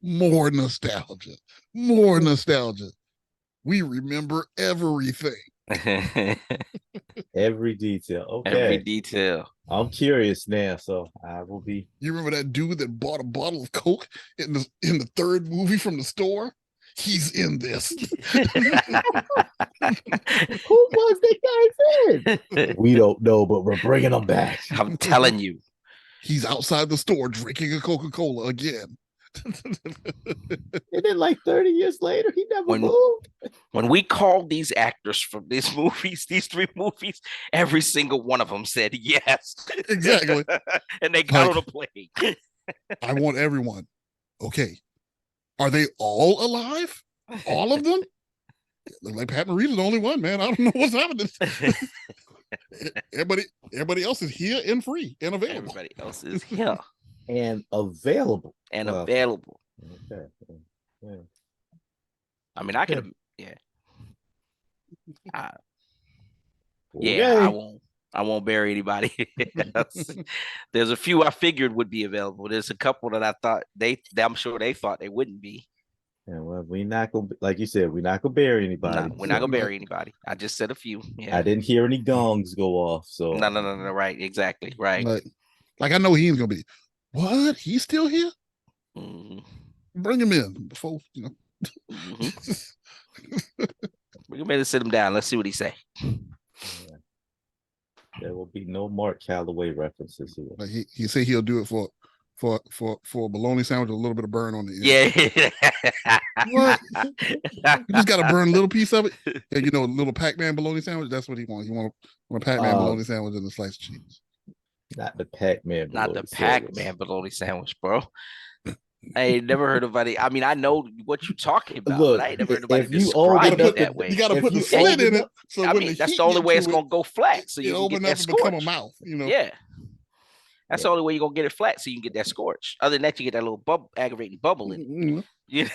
More nostalgia. More nostalgia. We remember everything.
Every detail. Okay.
Every detail.
I'm curious now, so I will be.
You remember that dude that bought a bottle of Coke in the third movie from the store? He's in this.
Who was the guy then? We don't know, but we're bringing him back.
I'm telling you.
He's outside the store drinking a Coca-Cola again.
And then like 30 years later, he never moved.
When we called these actors from these movies, these three movies, every single one of them said yes.
Exactly.
And they got on a plane.
I want everyone. Okay. Are they all alive? All of them? Look like Pat Morita's the only one, man. I don't know what's happening. Everybody else is here and free and available.
Everybody else is here.
And available.
And available.
Okay. Yeah.
I mean, I could, yeah. I won't bury anybody. There's a few I figured would be available. There's a couple that I thought I'm sure they thought they wouldn't be.
Yeah, well, we're not gonna, like you said, we're not gonna bury anybody.
No, we're not gonna bury anybody. I just said a few. Yeah.
I didn't hear any gongs go off. So
no. Right, exactly. Right.
Like I know he's gonna be. What? He's still here?
Mm-hmm.
Bring him in before
Bring him in and sit him down. Let's see what he say.
Yeah. There will be no Mark Calloway references here.
Like he said he'll do it for a bologna sandwich with a little bit of burn on the end.
Yeah.
What? You just got to burn a little piece of it. And a little Pac-Man bologna sandwich. That's what he wants. He want a Pac-Man bologna sandwich and a slice of cheese.
Not the Pac-Man.
Not the Pac-Man bologna sandwich, bro. I ain't never heard of anybody. I mean, I know what you're talking about, but I ain't never heard nobody describe it that way.
You got to put the slit in it. So
I mean, that's the only way it's gonna go flat. So you can
open
get
up
that
and become a
scorch.
mouth.
Yeah. That's the only way you're gonna get it flat, so you can get that scorch. Other than that, you get that little aggravating bubble in it. You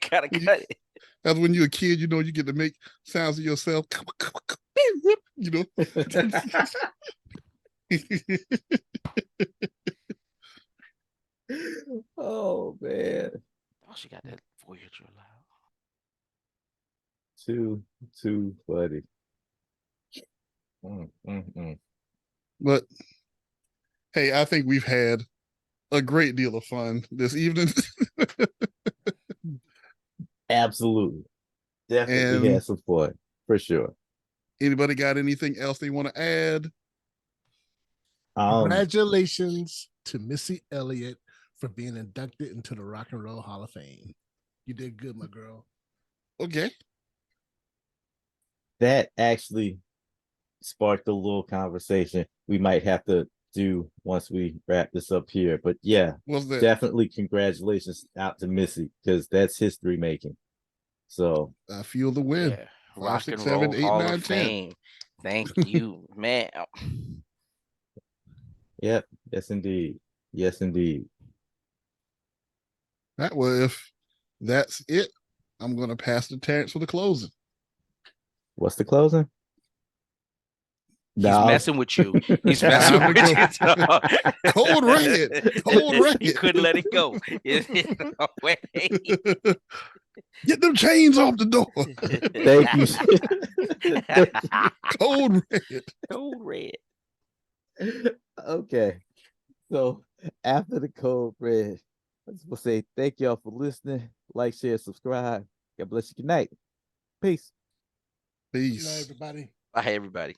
gotta cut it.
That's when you're a kid, you get to make sounds of yourself.
Oh man.
Oh, she got that Voyager loud.
Too funny.
But hey, I think we've had a great deal of fun this evening.
Absolutely. Definitely
And
had some fun, for sure.
anybody got anything else they want to add?
Congratulations to Missy Elliott for being inducted into the Rock and Roll Hall of Fame. You did good, my girl.
Okay.
That actually sparked a little conversation we might have to do once we wrap this up here. But yeah,
What's that?
definitely congratulations out to Missy, because that's history making. So
I feel the win.
Yeah.
5,
Rock
6,
and
7,
Roll
8,
Hall
9,
of
10.
Fame. Thank you, man.
yep, yes indeed. Yes indeed.
That was if that's it. I'm gonna pass to Terrence for the closing.
What's the closing?
He's
No.
messing with you. He's messing
Time
with
to
you.
Cold red. Cold red.
He couldn't let it go. No way.
Get them chains off the door.
Thank you.
Cold red.
Cold red.
Okay. So after the code red, I just want to say thank y'all for listening. Like, share, subscribe. God bless you. Good night. Peace.
Good night,
Peace.
everybody.
Bye, everybody.